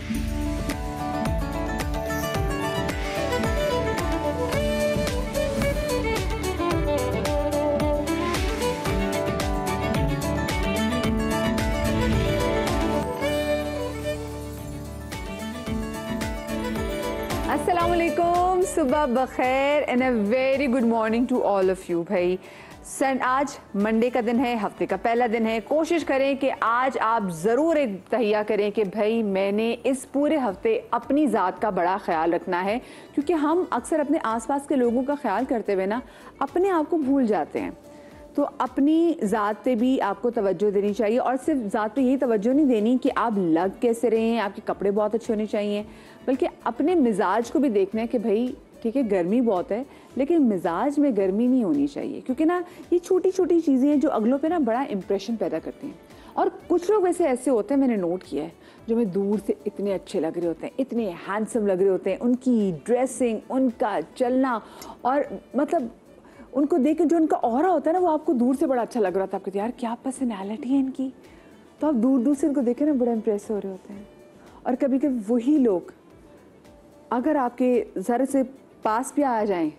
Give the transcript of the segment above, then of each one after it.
अस्सलामुअलैकुम, सुबह बखैर and a very good morning to all of you. भाई आज मंडे का दिन है, हफ्ते का पहला दिन है। कोशिश करें कि आज आप ज़रूर एक तहिया करें कि भाई मैंने इस पूरे हफ्ते अपनी ज़ात का बड़ा ख्याल रखना है, क्योंकि हम अक्सर अपने आसपास के लोगों का ख्याल करते हुए ना अपने आप को भूल जाते हैं। तो अपनी ज़ात पे भी आपको तवज्जो देनी चाहिए, और सिर्फ ज़ात पे यही तवज्जो नहीं देनी कि आप लग कैसे रहे हैं, आपके कपड़े बहुत अच्छे होने चाहिए, बल्कि अपने मिजाज को भी देखना है कि भाई ठीक है गर्मी बहुत है लेकिन मिजाज में गर्मी नहीं होनी चाहिए, क्योंकि ना ये छोटी छोटी चीज़ें हैं जो अगलों पे ना बड़ा इंप्रेशन पैदा करती हैं। और कुछ लोग वैसे ऐसे होते हैं, मैंने नोट किया है, जो मैं दूर से इतने अच्छे लग रहे होते हैं, इतने हैंडसम लग रहे होते हैं, उनकी ड्रेसिंग, उनका चलना, और मतलब उनको देख के जो उनका ऑरा होता है ना वो आपको दूर से बड़ा अच्छा लग रहा था। आपको यार क्या पर्सनैलिटी है इनकी, तो आप दूर दूर से उनको देखे ना बड़ा इम्प्रेस हो रहे होते हैं। और कभी कभी वही लोग अगर आपके ज़रा से पास भी आ जाएं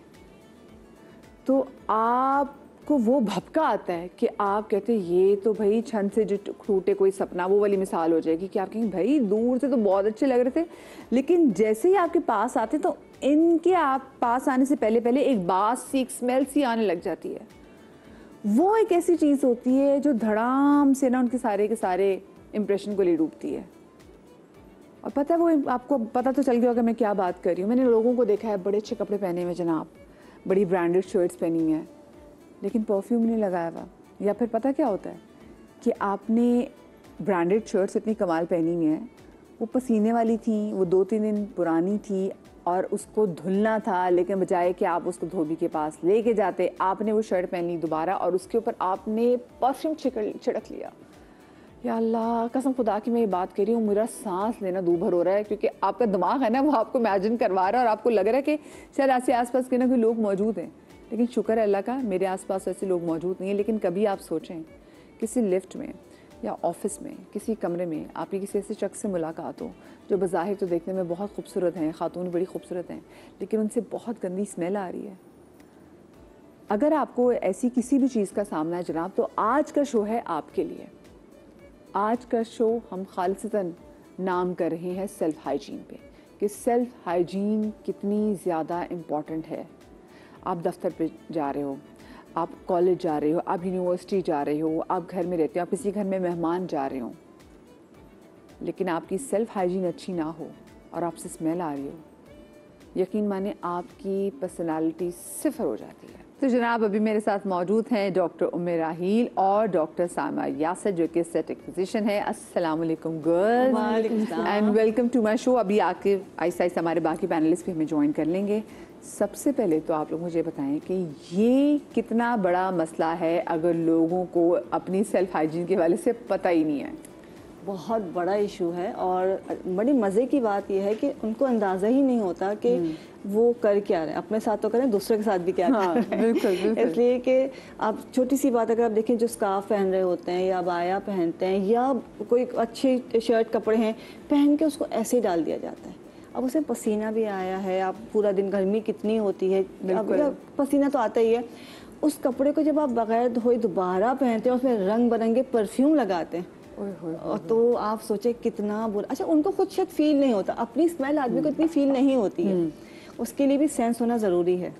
तो आपको वो भपका आता है कि आप कहते हैं ये तो भाई छन से जो टूटे कोई सपना, वो वाली मिसाल हो जाएगी कि आप कहेंगे भाई दूर से तो बहुत अच्छे लग रहे थे, लेकिन जैसे ही आपके पास आते तो इनके आप पास आने से पहले पहले एक बास सी, एक स्मेल सी आने लग जाती है। वो एक ऐसी चीज़ होती है जो धड़ाम से ना उनके सारे के सारे इम्प्रेशन को ले डूबती है। और पता है वो आपको पता तो चल गया होगा मैं क्या बात कर रही हूँ। मैंने लोगों को देखा है बड़े अच्छे कपड़े पहने हुए जनाब, बड़ी ब्रांडेड शर्ट्स पहनी हुई हैं, लेकिन परफ्यूम नहीं लगाया हुआ। या फिर पता क्या होता है कि आपने ब्रांडेड शर्ट्स इतनी कमाल पहनी हुई हैं, वो पसीने वाली थी, वो 2-3 दिन पुरानी थी और उसको धुलना था, लेकिन बजाय कि आप उसको धोबी के पास लेके जाते, आपने वो शर्ट पहन ली दोबारा और उसके ऊपर आपने परफ्यूम छिड़क लिया। या अल्लाह कसम खुदा की मैं ये बात कर रही हूँ, मेरा सांस लेना दूभर हो रहा है, क्योंकि आपका दिमाग है ना वो आपको इमेजिन करवा रहा है और आपको लग रहा है कि शायद ऐसे आसपास के ना कोई लोग मौजूद हैं। लेकिन शुक्र है अल्लाह का मेरे आसपास ऐसे लोग मौजूद नहीं हैं। लेकिन कभी आप सोचें किसी लिफ्ट में या ऑफिस में किसी कमरे में आपकी किसी ऐसे शख्स से मुलाकात हो जो बज़ाहिर तो देखने में बहुत खूबसूरत हैं, खातून बड़ी खूबसूरत हैं, लेकिन उनसे बहुत गंदी स्मेल आ रही है। अगर आपको ऐसी किसी भी चीज़ का सामना है जनाब, तो आज का शो है आपके लिए। आज का शो हम खालिसतन नाम कर रहे हैं सेल्फ़ हाइजीन पे, कि सेल्फ़ हाइजीन कितनी ज़्यादा इम्पॉर्टेंट है। आप दफ्तर पे जा रहे हो, आप कॉलेज जा रहे हो, आप यूनिवर्सिटी जा रहे हो, आप घर में रहते हो, आप किसी घर में मेहमान जा रहे हो, लेकिन आपकी सेल्फ़ हाइजीन अच्छी ना हो और आपसे स्मेल आ रही हो, यकीन माने आपकी पर्सनालिटी सिफर हो जाती है। तो जनाब अभी मेरे साथ मौजूद हैं डॉक्टर उम्मे राहील और डॉक्टर सामा यासर, जो कि एस्थेटिक फिजिशियन है। अस्सलाम वालेकुम girls and welcome to my show. अभी आके आहिस्ता आहिस्ता हमारे बाकी पैनलिस्ट भी हमें ज्वाइन कर लेंगे। सबसे पहले तो आप लोग मुझे बताएं कि ये कितना बड़ा मसला है अगर लोगों को अपनी सेल्फ हाइजीन के हवाले से पता ही नहीं है। बहुत बड़ा इशू है, और बड़ी मज़े की बात यह है कि उनको अंदाज़ा ही नहीं होता कि वो कर क्या रहे हैं, अपने साथ तो करें दूसरे के साथ भी क्या कर रहे हैं। बिल्कुल। इसलिए कि आप छोटी सी बात अगर आप देखें, जो स्कार्फ पहन रहे होते हैं या बाया पहनते हैं या कोई अच्छी शर्ट कपड़े हैं पहन के उसको ऐसे ही डाल दिया जाता है। अब उसे पसीना भी आया है, आप पूरा दिन गर्मी कितनी होती है, अब पसीना तो आता ही है, उस कपड़े को जब आप बगैर धोए दोबारा पहनते हैं, उसमें रंग बिरंगे परफ्यूम लगाते हैं, और तो आप सोचे कितना बुरा। अच्छा, उनको खुद शायद फील नहीं होता, अपनी स्मेल आदमी को इतनी फील नहीं होती है, उसके लिए भी सेंस होना ज़रूरी है।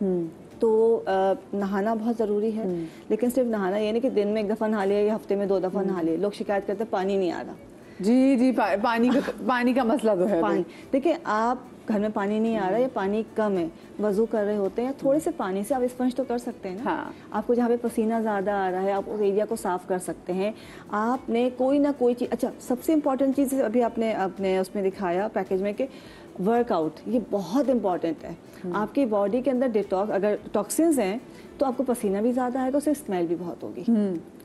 तो नहाना बहुत ज़रूरी है, लेकिन सिर्फ नहाना ये नहीं कि दिन में 1 दफ़ा नहा लिया या हफ्ते में 2 दफ़ा नहा लिया। लोग शिकायत करते हैं पानी नहीं आ रहा। जी पानी का मसला तो है। पानी देखिए, आप घर में पानी नहीं आ रहा है या पानी कम है, वजू कर रहे होते हैं, थोड़े से पानी से आप स्पंज तो कर सकते हैं ना। हाँ। आपको जहाँ पे पसीना ज़्यादा आ रहा है आप उस एरिया को साफ़ कर सकते हैं। आपने कोई ना कोई चीज़, अच्छा सबसे इम्पॉर्टेंट चीज़ अभी आपने उसमें दिखाया पैकेज में कि वर्कआउट, ये बहुत इम्पॉर्टेंट है। आपकी बॉडी के अंदर डिटॉक्स, अगर टॉक्सिन्स हैं तो आपको पसीना भी ज़्यादा आएगा, उससे स्मेल भी बहुत होगी।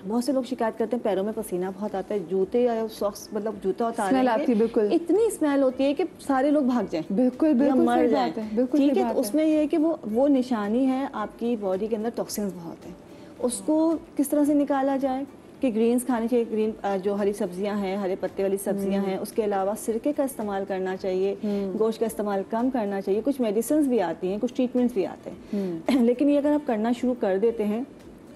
बहुत से लोग शिकायत करते हैं पैरों में पसीना बहुत आता है, जूते या सॉक्स मतलब जूता उतारने बिल्कुल इतनी स्मेल होती है कि सारे लोग भाग जाएं, बिल्कुल मर जाएं। ठीक है, तो उसमें ये है कि वो निशानी है आपकी बॉडी के अंदर टॉक्सिन्स बहुत है। उसको किस तरह से निकाला जाए, कि ग्रीन्स खानी चाहिए, ग्रीन जो हरी सब्जियां हैं, हरे पत्ते वाली सब्जियां हैं। उसके अलावा सिरके का इस्तेमाल करना चाहिए, गोश्त का इस्तेमाल कम करना चाहिए। कुछ मेडिसिन भी आती हैं, कुछ ट्रीटमेंट्स भी आते हैं लेकिन ये अगर आप करना शुरू कर देते हैं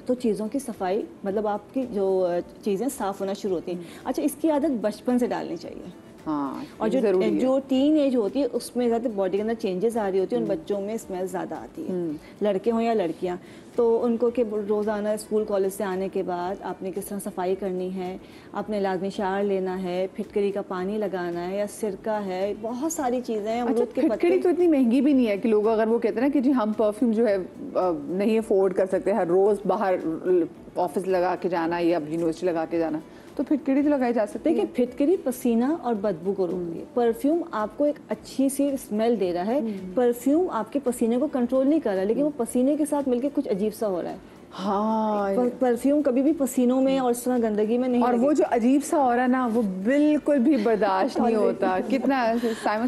तो चीज़ों की सफाई, मतलब आपकी जो चीज़ें साफ़ होना शुरू होती हैं। अच्छा, इसकी आदत बचपन से डालनी चाहिए। हाँ, और जो टीन एज होती है उसमें ज़्यादा बॉडी के अंदर चेंजेस आ रही होती है, उन बच्चों में स्मेल ज़्यादा आती है, लड़के हों या लड़कियां। तो उनको कि रोज़ाना स्कूल कॉलेज से आने के बाद आपने किस तरह सफाई करनी है, आपने लाजमी शावर लेना है, फिटकरी का पानी लगाना है या सिरका है, बहुत सारी चीज़ें हैं। अच्छा, फिटकरी तो इतनी महंगी भी नहीं है कि लोग अगर वो कहते हैं ना कि जी हम परफ्यूम जो है नहीं अफोर्ड कर सकते, हर रोज़ बाहर ऑफिस लगा के जाना या यूनिवर्सिटी लगा के जाना, तो फिटकरी तो लगाई जा सकती है। देखिए, फिटकरी पसीना और बदबू को रोकती है। परफ्यूम आपको एक अच्छी सी स्मेल दे रहा है, परफ्यूम आपके पसीने को कंट्रोल नहीं कर रहा, लेकिन वो पसीने के साथ मिलके कुछ अजीब सा हो रहा है। हाँ, परफ्यूम कभी भी पसीनों में और इस तरह गंदगी में नहीं, और वो जो अजीब सा हो रहा है ना, वो बिल्कुल भी बर्दाश्त नहीं होता। कितना साइमन,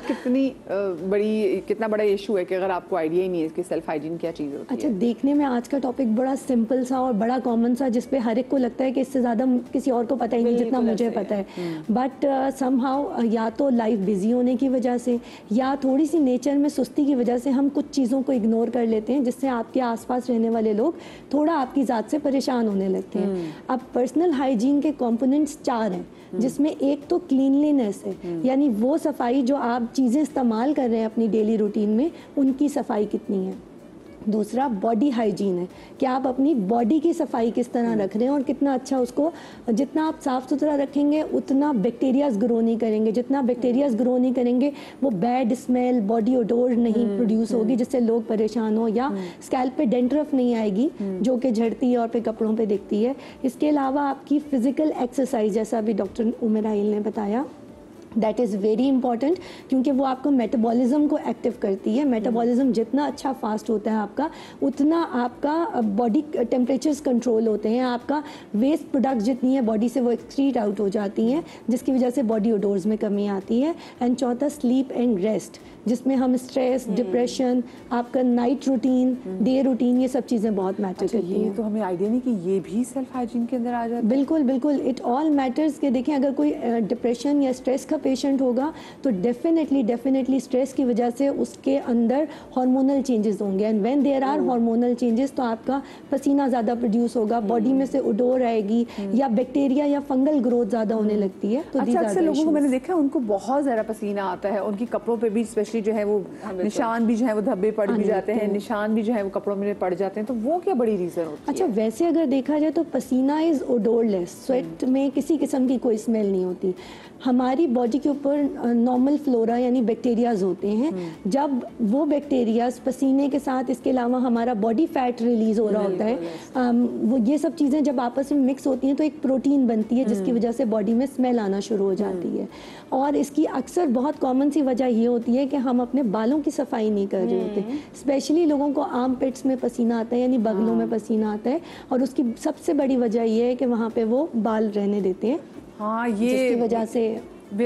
कितना बड़ा इशू है कि अगर आपको आइडिया ही नहीं है कि सेल्फ हाइजीन क्या चीज़ होती है। अच्छा, देखने में आज का टॉपिक बड़ा सिंपल सा और बड़ा कॉमन सा, जिसपे हर एक को लगता है कि इससे ज़्यादा किसी और को पता ही नहीं जितना मुझे पता है। बट समहाउ या तो लाइफ बिजी होने की वजह से या थोड़ी सी नेचर में सुस्ती की वजह से हम कुछ चीज़ों को इग्नोर कर लेते हैं, जिससे आपके आसपास रहने वाले लोग थोड़ा आपकी ज़ात से परेशान होने लगते हैं। अब पर्सनल हाइजीन के कंपोनेंट्स 4 हैं, जिसमें एक तो क्लीनलीनेस है, यानी वो सफाई जो आप चीज़ें इस्तेमाल कर रहे हैं अपनी डेली रूटीन में, उनकी सफाई कितनी है। दूसरा बॉडी हाइजीन है कि आप अपनी बॉडी की सफाई किस तरह रख रहे हैं और कितना अच्छा उसको, जितना आप साफ़ सुथरा रखेंगे उतना बैक्टीरियाज ग्रो नहीं करेंगे, जितना बैक्टीरियाज ग्रो नहीं करेंगे वो बैड स्मेल, बॉडी ओडोर नहीं प्रोड्यूस होगी जिससे लोग परेशान हो, या स्कैल्प पे डेंड्रफ नहीं आएगी जो कि झड़ती है और फिर कपड़ों पे दिखती है। इसके अलावा आपकी फिजिकल एक्सरसाइज, जैसा अभी डॉक्टर उमर आइल ने बताया, दैट इज़ वेरी इंपॉर्टेंट, क्योंकि वो आपको मेटाबॉलिज्म को एक्टिव करती है। मेटाबॉलिज्म जितना अच्छा फास्ट होता है आपका, उतना आपका बॉडी टेम्परेचर्स कंट्रोल होते हैं, आपका वेस्ट प्रोडक्ट जितनी है बॉडी से वो एक्सक्रीट आउट हो जाती हैं, जिसकी वजह से बॉडी ओडोर्स में कमी आती है। एंड चौथा स्लीप एंड रेस्ट, जिसमें हम स्ट्रेस, डिप्रेशन, आपका नाइट रूटीन, डे रूटीन, ये सब चीज़ें बहुत मैटर करती हैं। तो हमें आइडिया नहीं कि ये भी सेल्फ हाइजीन के अंदर आ जाता है। बिल्कुल बिल्कुल, इट ऑल मैटर्स। के देखें, अगर कोई डिप्रेशन या स्ट्रेस का पेशेंट होगा तो डेफिनेटली स्ट्रेस की वजह से उसके अंदर हार्मोनल चेंजेस होंगे, and when there are hormonal changes तो आपका पसीना ज़्यादा प्रोड्यूस होगा, बॉडी में से ओडोर आएगी, या बैक्टीरिया या फंगल ग्रोथ ज़्यादा होने लगती है। तो अच्छा, अक्सर लोगों को मैंने देखा है उनको बहुत ज़्यादा पसीना आता है, उनकी कपड़ों पे भी स्पेशली जो है वो निशान भी जो है वो धब्बे पड़ भी जाते हैं, निशान भी जो है वो कपड़ों में पड़ जाते हैं, तो वो क्या बड़ी रीज़न होती है? अच्छा, वैसे अगर देखा जाए तो पसीना इज़ ओडोरलेस, स्वेट में किसी किस्म की कोई स्मेल नहीं होती। हमारी बॉडी के ऊपर नॉर्मल फ्लोरा यानी बैक्टीरियाज होते हैं, जब वो बैक्टीरियाज पसीने के साथ, इसके अलावा हमारा बॉडी फैट रिलीज हो रहा होता है, वो ये सब चीज़ें जब आपस में मिक्स होती हैं तो एक प्रोटीन बनती है जिसकी वजह से बॉडी में स्मेल आना शुरू हो जाती है। और इसकी अक्सर बहुत कॉमन सी वजह ये होती है कि हम अपने बालों की सफाई नहीं कर रहे होते। स्पेशली लोगों को आर्म पिट्स में पसीना आता है, यानी बगलों में पसीना आता है, और उसकी सबसे बड़ी वजह ये है कि वहाँ पे वो बाल रहने देते हैं। हाँ, ये जिसकी वजह से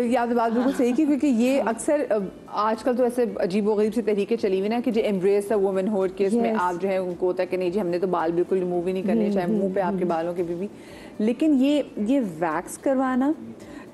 याद बात बिल्कुल सही की, क्योंकि ये अक्सर आजकल तो ऐसे अजीबोगरीब सी तरीके चली हुई ना कि जो एम्ब्रेस द वुमनहुड के, इसमें आप जो है उनको होता है कि नहीं जी हमने तो बाल बिल्कुल रिमूव ही नहीं करने, चाहे मुंह पे आपके बालों के भी। लेकिन ये वैक्स करवाना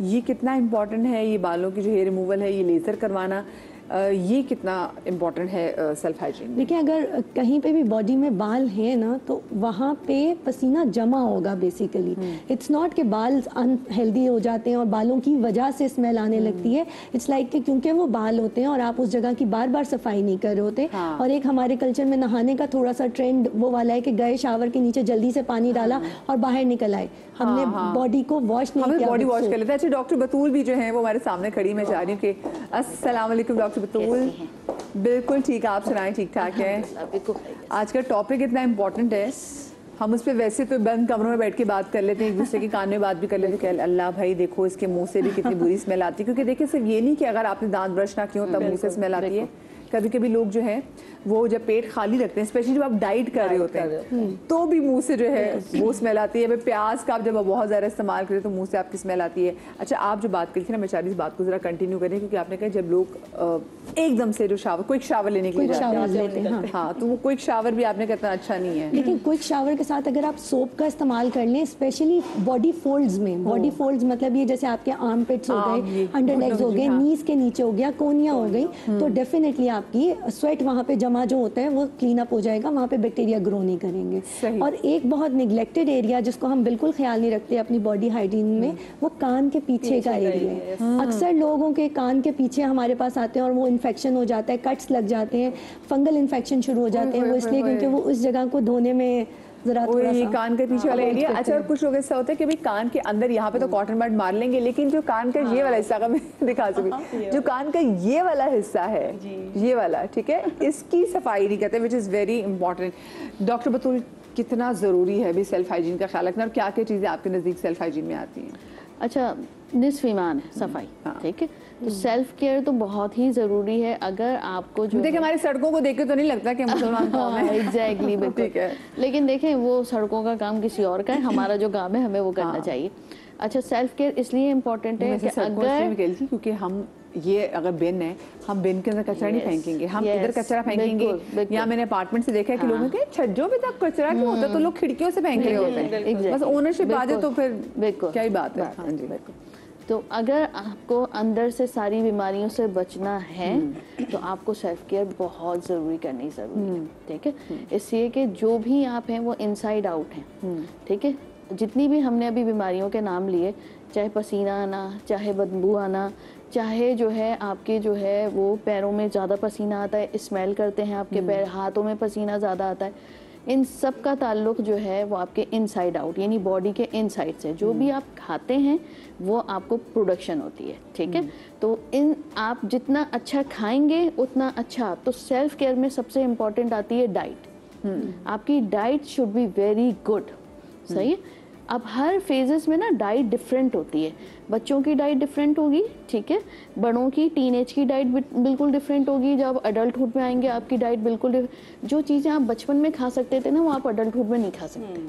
ये कितना इम्पोर्टेंट है, ये बालों की जो हेयर रिमूवल है, ये लेज़र करवाना, ये कितना इम्पोर्टेंट है सेल्फ हाइजीन? देखिए, अगर कहीं पे भी बॉडी में बाल हैं ना तो वहाँ पे पसीना जमा होगा बेसिकली। इट्स नॉट कि बाल अनहेल्दी हो जाते हैं और बालों की वजह से स्मेल आने लगती है। इट्स लाइक कि क्योंकि वो बाल होते हैं और आप उस जगह की बार बार सफाई नहीं कर रहे होते। हाँ। और एक हमारे कल्चर में नहाने का थोड़ा सा ट्रेंड वो वाला है कि गए शावर के नीचे जल्दी से पानी डाला और बाहर निकल आए, हमने बॉडी को वॉश नहीं किया, बॉडी वॉश कर लेते हैं। अच्छा, डॉक्टर बतूल भी जो है वो हमारे सामने खड़ी, मैं चाह रही हूँ कि अस्सलाम वालेकुम डॉक्टर बतूल। बिल्कुल ठीक, आप सुनाएं, ठीक ठाक है? आज का टॉपिक इतना इम्पोर्टेंट है, हम उस पर वैसे तो बंद कमरों में बैठ के बात कर लेते हैं, एक दूसरे के कान में बात भी कर लेते हैं कि अल्लाह भाई देखो इसके मुंह से भी कितनी बुरी स्मेल आती है। क्योंकि देखिए, सिर्फ ये नहीं कि अगर आपने दांत ब्रश ना किया हो तब मुंह से स्मेल आती है, कभी कभी लोग जो है वो जब पेट खाली रखते हैं, स्पेशली जब आप डाइट कर रहे होते हैं, तो भी मुंह से जो है वो स्मेल आती है। प्याज का आप जब बहुत ज़्यादा इस्तेमाल करें तो मुंह से आपकी स्मेल आती है। अच्छा, आप जो बात करी थी ना, मैं चाह रही इस बात को ज़रा कंटिन्यू करें, क्योंकि आपने कहा जब लोग एकदम से जो क्विक शावर लेने के लिए जाते हैं, हाँ, तो वो क्विक शावर भी आपने कहता अच्छा नहीं है। लेकिन क्विक शावर के साथ अगर आप सोप का इस्तेमाल कर लें, स्पेशली बॉडी फोल्ड्स में, बॉडी फोल्ड्स मतलब ये जैसे आपके आर्म पिट्स हो गए, अंडर लेग्स हो गए, नीज के नीचे हो गया, कोनिया हो गई, तो डेफिनेटली आपकी स्वेट वहाँ पे जमा जो होता है वो क्लीन अप हो जाएगा, वहाँ पे बैक्टीरिया ग्रो नहीं करेंगे। और एक बहुत निगलेक्टेड एरिया जिसको हम बिल्कुल ख्याल नहीं रखते अपनी बॉडी हाइजीन में, वो कान के पीछे का एरिया है। अक्सर लोगों के कान के पीछे हमारे पास आते हैं और वो इन्फेक्शन हो जाता है, कट्स लग जाते हैं, फंगल इन्फेक्शन शुरू हो जाते हैं, वो इसलिए क्योंकि वो उस जगह को धोने में ये कान के पीछे वाला एरिया। अच्छा, और कुछ लोग ऐसा होता है कि भाई कान के अंदर यहाँ पे तो कॉटन बड मार लेंगे, लेकिन जो कान का ये वाला हिस्सा का मैं दिखा सकूँ, जो कान का ये वाला हिस्सा है, ये वाला, ठीक है, इसकी सफाई नहीं करते, which is very important. Doctor Batool, कितना ज़रूरी है भी सेल्फ हाइजीन का ख्याल रखना, और क्या क्या चीज़ें आपके नज़दीक सेल्फ हाइजीन में आती हैं? अच्छा, निस्फ ईमान है सफाई, ठीक है, तो सेल्फ केयर तो बहुत ही ज़रूरी है। अगर आपको जो देखिए, हमारी सड़कों को देख के तो नहीं लगता कि मुसलमान कौम है। एग्जैक्टली, बिल्कुल, लेकिन देखें वो सड़कों का काम किसी और का है, हमारा जो काम है हमें वो करना चाहिए। अच्छा, सेल्फ केयर इसलिए इम्पोर्टेंट है कि अगर, क्योंकि हम ये अगर बिन है, हम बिन के अंदर कचरा नहीं फेंकेंगे, हम इधर कचरा फेंकेंगे। या मैंने अपार्टमेंट से देखा है कि लोगों के छज्जों में तक कचरा क्यों होता है, तो लोग खिड़कियों से फेंक रहे होते हैं। बस ओनरशिप आ जाए तो फिर क्या ही बात है। हाँ जी, तो अगर आपको अंदर से सारी बीमारियों से बचना है तो आपको सेल्फ केयर बहुत ज़रूरी करनी ज़रूरी है, ठीक है, इसलिए कि जो भी आप हैं वो इनसाइड आउट हैं, ठीक है। जितनी भी हमने अभी बीमारियों के नाम लिए, चाहे पसीना आना, चाहे बदबू आना, चाहे जो है आपके जो है वो पैरों में ज़्यादा पसीना आता है, स्मेल करते हैं आपके पैर, हाथों में पसीना ज़्यादा आता है, इन सब का ताल्लुक जो है वो आपके इनसाइड आउट यानी बॉडी के इनसाइड से। जो भी आप खाते हैं वो आपको प्रोडक्शन होती है, ठीक है। तो इन आप जितना अच्छा खाएंगे उतना अच्छा। तो सेल्फ केयर में सबसे इम्पॉर्टेंट आती है डाइट। आपकी diet should be very good, सही है। अब हर फेजेस में ना डाइट डिफरेंट होती है। बच्चों की डाइट डिफरेंट होगी, ठीक है, बड़ों की टीनेज की डाइट बिल्कुल डिफरेंट होगी, जब अडल्टहुड में आएंगे आपकी डाइट बिल्कुल जो चीज़ें आप बचपन में खा सकते थे ना वो आप अडल्टहुड में नहीं खा सकते,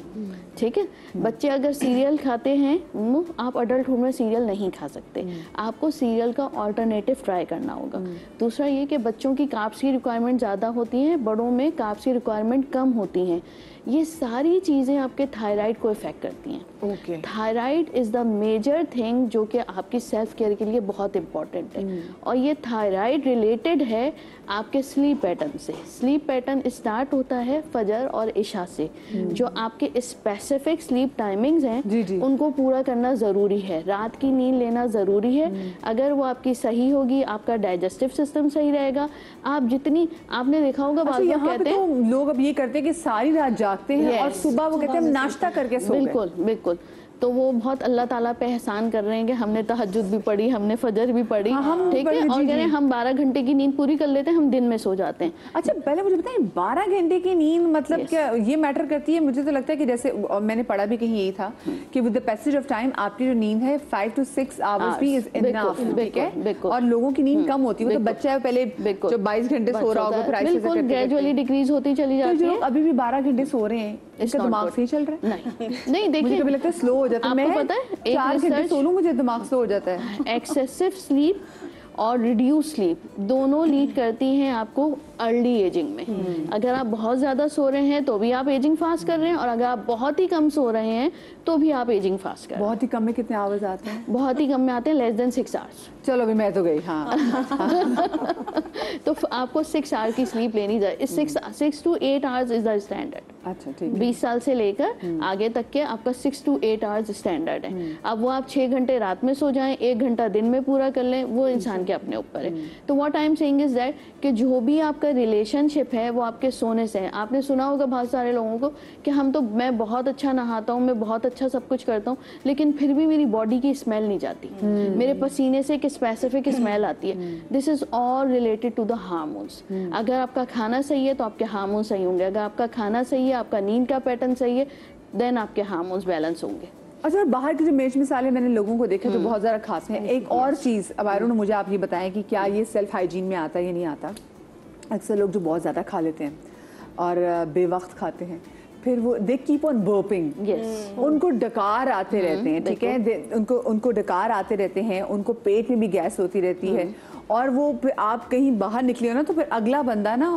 ठीक है। बच्चे अगर सीरियल खाते हैं वो आप अडल्टहुड में सीरियल नहीं खा सकते, आपको सीरियल का ऑल्टरनेटिव ट्राई करना होगा। दूसरा ये कि बच्चों की कार्ब्स की रिक्वायरमेंट ज़्यादा होती है, बड़ों में कार्ब्स की रिक्वायरमेंट कम होती हैं। ये सारी चीज़ें आपके थायराइड को इफेक्ट करती हैं। Okay, thyroid is the major thing जो कि आपकी सेल्फ केयर के लिए बहुत इंपॉर्टेंट है। और ये थायराइड रिलेटेड है आपके स्लीप पैटर्न से। स्लीप पैटर्न स्टार्ट होता है फजर और इशा से। जो आपके स्पेसिफिक स्लीप टाइमिंग्स हैं उनको पूरा करना ज़रूरी है। रात की नींद लेना ज़रूरी है। अगर वो आपकी सही होगी, आपका डाइजेस्टिव सिस्टम सही रहेगा। आप जितनी आपने देखा होगा अच्छा, यहाँ पे तो लोग अब ये करते हैं कि सारी रात जागते हैं और सुबह वो कहते हैं नाश्ता करके सो गए। बिल्कुल बिल्कुल, तो वो बहुत अल्लाह ताला पे एहसान कर रहे हैं कि हमने तहज्जुद भी पढ़ी, हमने फजर भी पढ़ी, ठीक है, और कह रहे हैं हम 12 घंटे की नींद पूरी कर लेते हैं, हम दिन में सो जाते हैं। अच्छा, पहले मुझे बताएं 12 घंटे की नींद मतलब क्या ये मैटर करती है? मुझे तो लगता है कि जैसे, और मैंने पढ़ा भी कहीं यही था कि with the passage of time आपकी जो नींद है 5 to 6 आवर्स भी इज इनफ, ठीक है, और लोगों की नींद कम होती है। तो बच्चा है पहले जो 22 घंटे सो रहा होगा, फिर बिल्कुल ग्रेजुअली डिक्रीज होती चली जाती है। अभी भी 12 घंटे सो रहे हैं, इसका दिमाग सही चल रहा है? नहीं, देखिए, मुझे कभी लगता है स्लो हो जाता है। आपको पता है 4 घंटे सो लूं मुझे दिमाग स्लो हो जाता है। एक्सेसिव स्लीप और रिड्यूस स्लीप दोनों लीड करती हैं आपको अर्ली एजिंग में। अगर आप बहुत ज़्यादा सो रहे हैं तो भी आप एजिंग फास्ट कर रहे हैं, और अगर आप बहुत ही कम सो रहे हैं तो भी आप एजिंग फास्ट कर रहे हैं। बहुत ही कम में कितने आवर्स आते हैं? बहुत ही कम में आते हैं, लेस देन 6 आवर्स। चलो अभी मैं तो गई, हाँ। तो आपको 6 आवर की स्लीप लेनी चाहिए। 6 to 8 hours is the standard. अच्छा, ठीक। 20 साल से लेकर आगे तक के आपका 6 to 8 आवर्स स्टैंडर्ड है। अब वो आप 6 घंटे रात में सो जाएं, 1 घंटा दिन में पूरा कर लें, वो इंसान के अपने ऊपर है। तो what I am saying is that कि जो भी आपका रिलेशनशिप है वो आपके सोने से है। आपने सुना होगा बहुत सारे लोगों को कि मैं बहुत अच्छा नहाता हूँ, मैं बहुत अच्छा सब कुछ करता हूँ, लेकिन फिर भी मेरी बॉडी की स्मेल नहीं जाती, मेरे पसीने से एक स्पेसिफिक स्मेल आती है। This is all related to the hormones. अगर आपका खाना सही है तो आपके हार्मोन सही होंगे। अगर आपका खाना सही है, आपका नींद का पैटर्न सही है, देन आपके हार्मोन्स बैलेंस होंगे। अच्छा, बाहर के जो मिर्च मसाले मैंने लोगों को देखे तो बहुत ज़्यादा खास हैं। एक और चीज़ अब आयरन, मुझे आप ये बताएं कि क्या ये सेल्फ हाइजीन में आता है या नहीं आता? अक्सर लोग जो बहुत ज़्यादा खा लेते हैं और बेवक्त खाते हैं, फिर वो दे कीप ऑन बर्पिंग, उनको डकार आते रहते हैं, ठीक है, उनको डकार आते रहते हैं, उनको पेट में भी गैस होती रहती है, और वो फिर आप कहीं बाहर निकले हो ना तो फिर अगला बंदा ना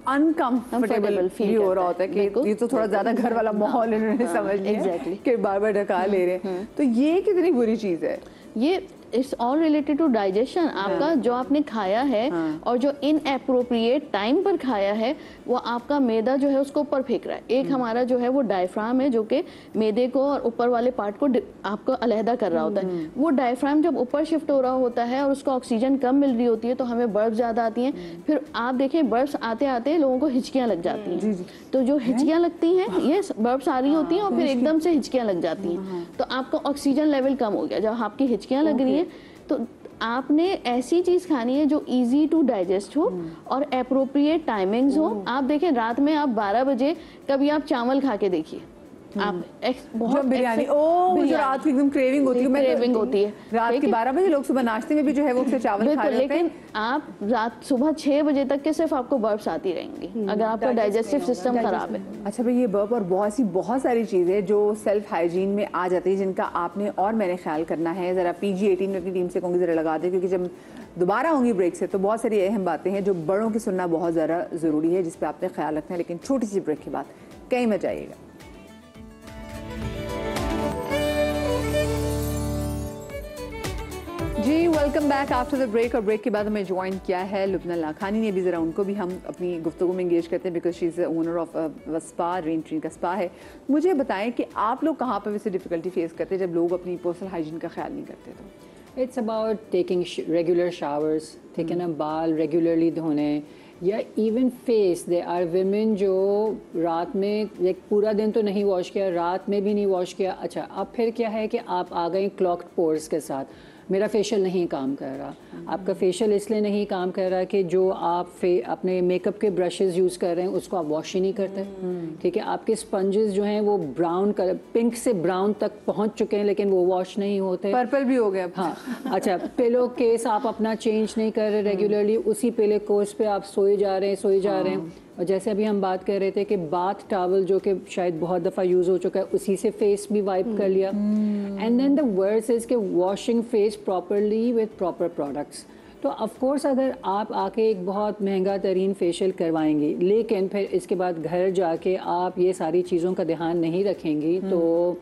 अनकंफर्टेबल फील हो रहा होता है कि ये तो थोड़ा ज्यादा घर वाला माहौल इन्होंने समझ लिया कि बार बार डकार ले रहे हैं। तो ये कितनी बुरी चीज है। ये it's all related to digestion. आपका जो आपने खाया है और जो इनएप्रोप्रिएट टाइम पर खाया है वो आपका मैदा जो है उसको ऊपर फेंक रहा है। एक हमारा जो है वो डायफ्राम है जो कि मैदे को और ऊपर वाले पार्ट को आपको अलहदा कर रहा होता है। वो डायफ्राम जब ऊपर शिफ्ट हो रहा होता है और उसको ऑक्सीजन कम मिल रही होती है तो हमें बर्फ ज़्यादा आती हैं। फिर आप देखें बर्फ आते आते लोगों को हिचकियाँ लग जाती हैं। तो जो हिचकियाँ लगती हैं ये बर्फ आ रही होती हैं और फिर एकदम से हिचकियाँ लग जाती हैं, तो आपका ऑक्सीजन लेवल कम हो गया। जब आपकी हिचकियाँ लग रही हैं तो आपने ऐसी चीज खानी है जो इजी टू डाइजेस्ट हो और एप्रोप्रिएट टाइमिंग्स हो। आप देखें रात में आप 12 बजे कभी आप चावल खा के देखिए, आप बहुत बिरयानी मुझे रात की एकदम क्रेविंग होती है, क्रेविंग होती है रात के 12 बजे लोग सुबह नाश्ते में भी जो है वो चावल खा लेते हैं, लेकिन आप रात सुबह 6 बजे तक के सिर्फ आपको बर्फ्स आती रहेंगी अगर आपका डाइजेस्टिव सिस्टम खराब है। अच्छा भाई, ये बर्फ और बहुत सारी चीज़ें जो सेल्फ हाइजीन में आ जाती है जिनका आपने और मैंने ख्याल करना है। ज़रा PG-18 में अपनी टीम से कहूँगी ज़रा लगा दें, क्योंकि जब दोबारा होंगी ब्रेक से तो बहुत सारी अहम बातें हैं जो बड़ों की सुनना बहुत ज़्यादा ज़रूरी है, जिस पर आपने ख्याल रखना है। लेकिन छोटी सी ब्रेक के बाद कहीं मत जाइएगा। जी welcome back after the break. और ब्रेक के बाद हमें ज्वाइन किया है लुबना लाखानी ने भी। ज़रा उनको भी हम अपनी गुफ्तगू में इंगेज करते हैं because she is owner of spa, rain tree का स्पा है। मुझे बताएं कि आप लोग कहाँ पर वैसे डिफ़िकल्टी फेस करते हैं जब लोग अपनी पर्सनल हाइजीन का ख्याल नहीं करते? तो it's about taking regular showers, ठीक है ना, बाल रेगुलरली धोने, या even face. They are women जो रात में एक पूरा दिन तो नहीं वॉश किया, रात में भी नहीं वॉश किया। अच्छा, अब फिर क्या है कि आप आ गए क्लॉक्ड पोर्स के साथ, मेरा फेशियल नहीं काम कर रहा। आपका फेशियल इसलिए नहीं काम कर रहा कि जो आप अपने मेकअप के ब्रशेस यूज़ कर रहे हैं उसको आप वॉश ही नहीं करते, ठीक है। आपके स्पंजेस जो हैं वो ब्राउन कलर, पिंक से ब्राउन तक पहुंच चुके हैं लेकिन वो वॉश नहीं होते, पर्पल भी हो गया। हाँ, अच्छा, पिलो केस आप अपना चेंज नहीं कर रहे रेगुलरली, उसी पिलो केस पे आप सोए जा रहे हैं। और जैसे अभी हम बात कर रहे थे कि बाथ टॉवल जो कि शायद बहुत दफ़ा यूज़ हो चुका है उसी से फेस भी वाइप कर लिया। And then the words is के washing face properly with proper products. तो ऑफ कोर्स अगर आप आके एक बहुत महंगा तरीन फेशियल करवाएंगी लेकिन फिर इसके बाद घर जाके आप ये सारी चीज़ों का ध्यान नहीं रखेंगी तो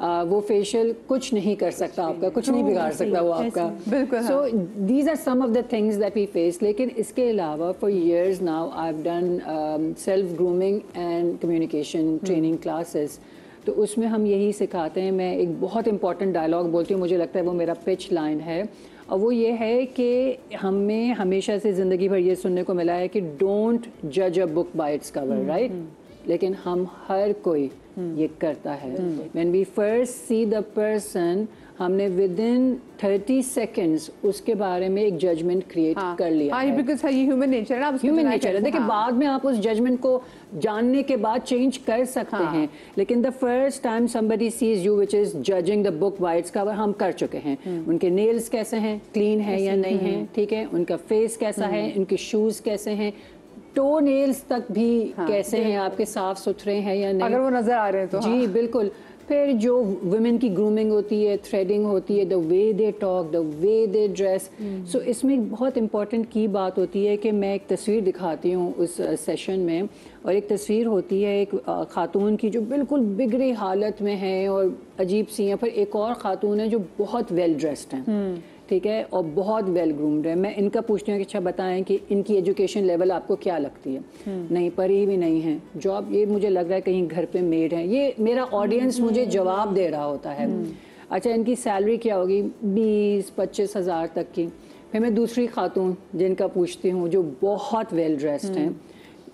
वो फेशियल कुछ नहीं कर सकता, आपका कुछ नहीं बिगाड़ सकता वो आपका, बिल्कुल। So these are some of the things that we face. लेकिन इसके अलावा for years now I have done self grooming and communication training classes. तो उसमें हम यही सिखाते हैं। मैं एक बहुत इंपॉर्टेंट डायलॉग बोलती हूँ, मुझे लगता है वो मेरा पिच लाइन है, और वो ये है कि हमें हमेशा से ज़िंदगी भर ये सुनने को मिला है कि डोंट जज a book by its cover, right? लेकिन हम हर कोई ये करता है। When we first see the person, हमने within 30 seconds उसके बारे में एक जजमेंट क्रिएट कर लिया है। बिकॉज़ ये ह्यूमन नेचर है, ह्यूमन नेचर है। देखिए, बाद में आप उस जजमेंट को जानने के बाद चेंज कर सकते हैं, लेकिन the first time somebody sees you which is judging the book by its cover हम कर चुके हैं। उनके नेल्स कैसे हैं, क्लीन है या नहीं है, ठीक है, उनका फेस कैसा है, उनके शूज कैसे हैं, टो नेल्स तक भी कैसे हैं आपके, साफ सुथरे हैं या नहीं, अगर वो नजर आ रहे हैं तो। जी बिल्कुल। फिर जो वुमेन की ग्रूमिंग होती है, थ्रेडिंग होती है, the way they talk, the way they dress. So इसमें एक बहुत इंपॉर्टेंट की बात होती है कि मैं एक तस्वीर दिखाती हूँ उस सेशन में, और एक तस्वीर होती है एक खातून की जो बिल्कुल बिगड़ी हालत में है और अजीब सी है, फिर एक और खातून है जो बहुत वेल ड्रेस्ड हैं, ठीक है, और बहुत वेल ग्रूम्ड है। मैं इनका पूछती हूँ कि अच्छा बताएं कि इनकी एजुकेशन लेवल आपको क्या लगती है? नहीं, पढ़ी भी नहीं है, जॉब ये मुझे लग रहा है कहीं घर पे मेड है। ये मेरा ऑडियंस मुझे जवाब दे रहा होता है। अच्छा, इनकी सैलरी क्या होगी? 20-25 हज़ार तक की। फिर मैं दूसरी खातून जिनका पूछती हूँ जो बहुत वेल ड्रेस्ड हैं,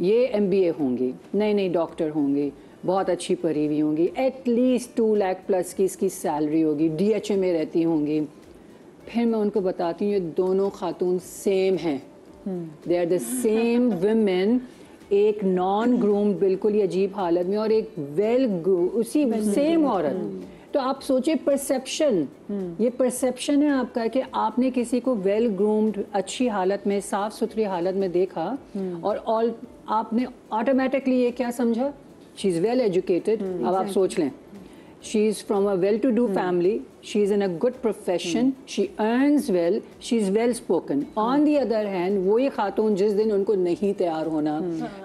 ये MBA होंगी, नहीं डॉक्टर होंगी, बहुत अच्छी पढ़ी हुई होंगी, एटलीस्ट 2 लाख प्लस की इसकी सैलरी होगी, DHA में रहती होंगी। फिर मैं उनको बताती हूँ ये दोनों खातून सेम हैं, they are the same women, एक नॉन ग्रूम्ड बिल्कुल ही अजीब हालत में और एक वेल उसी सेम औरत, तो आप सोचिए परसेप्शन, ये परसेप्शन है आपका कि आपने किसी को वेल ग्रूम्ड, अच्छी हालत में, साफ सुथरी हालत में देखा और आपने ऑटोमेटिकली ये क्या समझा, शी इज़ वेल एजुकेटेड। अब आप सोच लें, she is from a well-to-do family, she is in a good profession, she earns well, she is well spoken. On the other hand, वही खातून जिस दिन उनको नहीं तैयार होना,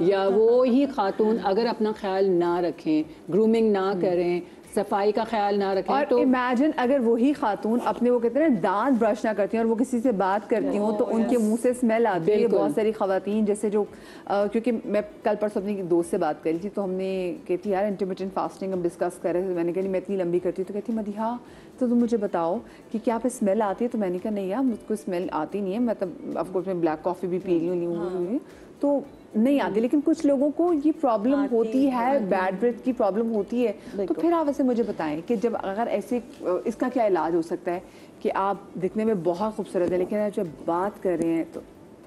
या वो ही खातून अगर अपना ख्याल ना रखें, ग्रूमिंग ना करें, सफाई का ख्याल ना रखें, और तो इमेजिन अगर वही खातून अपने वो कहते हैं ना दांत ब्रश ना करती हैं और वो किसी से बात करती हूँ तो उनके मुंह से स्मेल आती है। बहुत सारी खवातीन जैसे जो क्योंकि मैं कल परसों अपनी दोस्त से बात करी थी तो हमने कहती यार इंटरमिटेंट फास्टिंग हम डिस्कस कर रहे थे, मैंने कहा मैं इतनी लंबी करती हूँ, तो कहती मदिहा तो तुम मुझे बताओ कि क्या पे स्मेल आती है, तो मैंने कहा नहीं यार मुझको स्मेल आती नहीं है, मतलब ऑफकोर्स मैं ब्लैक कॉफ़ी भी पी रही हूँ तो नहीं आती, लेकिन कुछ लोगों को ये प्रॉब्लम होती है, बैड ब्रेथ की प्रॉब्लम होती है। तो फिर आप वैसे मुझे बताएं कि जब अगर ऐसे इसका क्या इलाज हो सकता है कि आप दिखने में बहुत खूबसूरत है लेकिन आप जब बात कर रहे हैं तो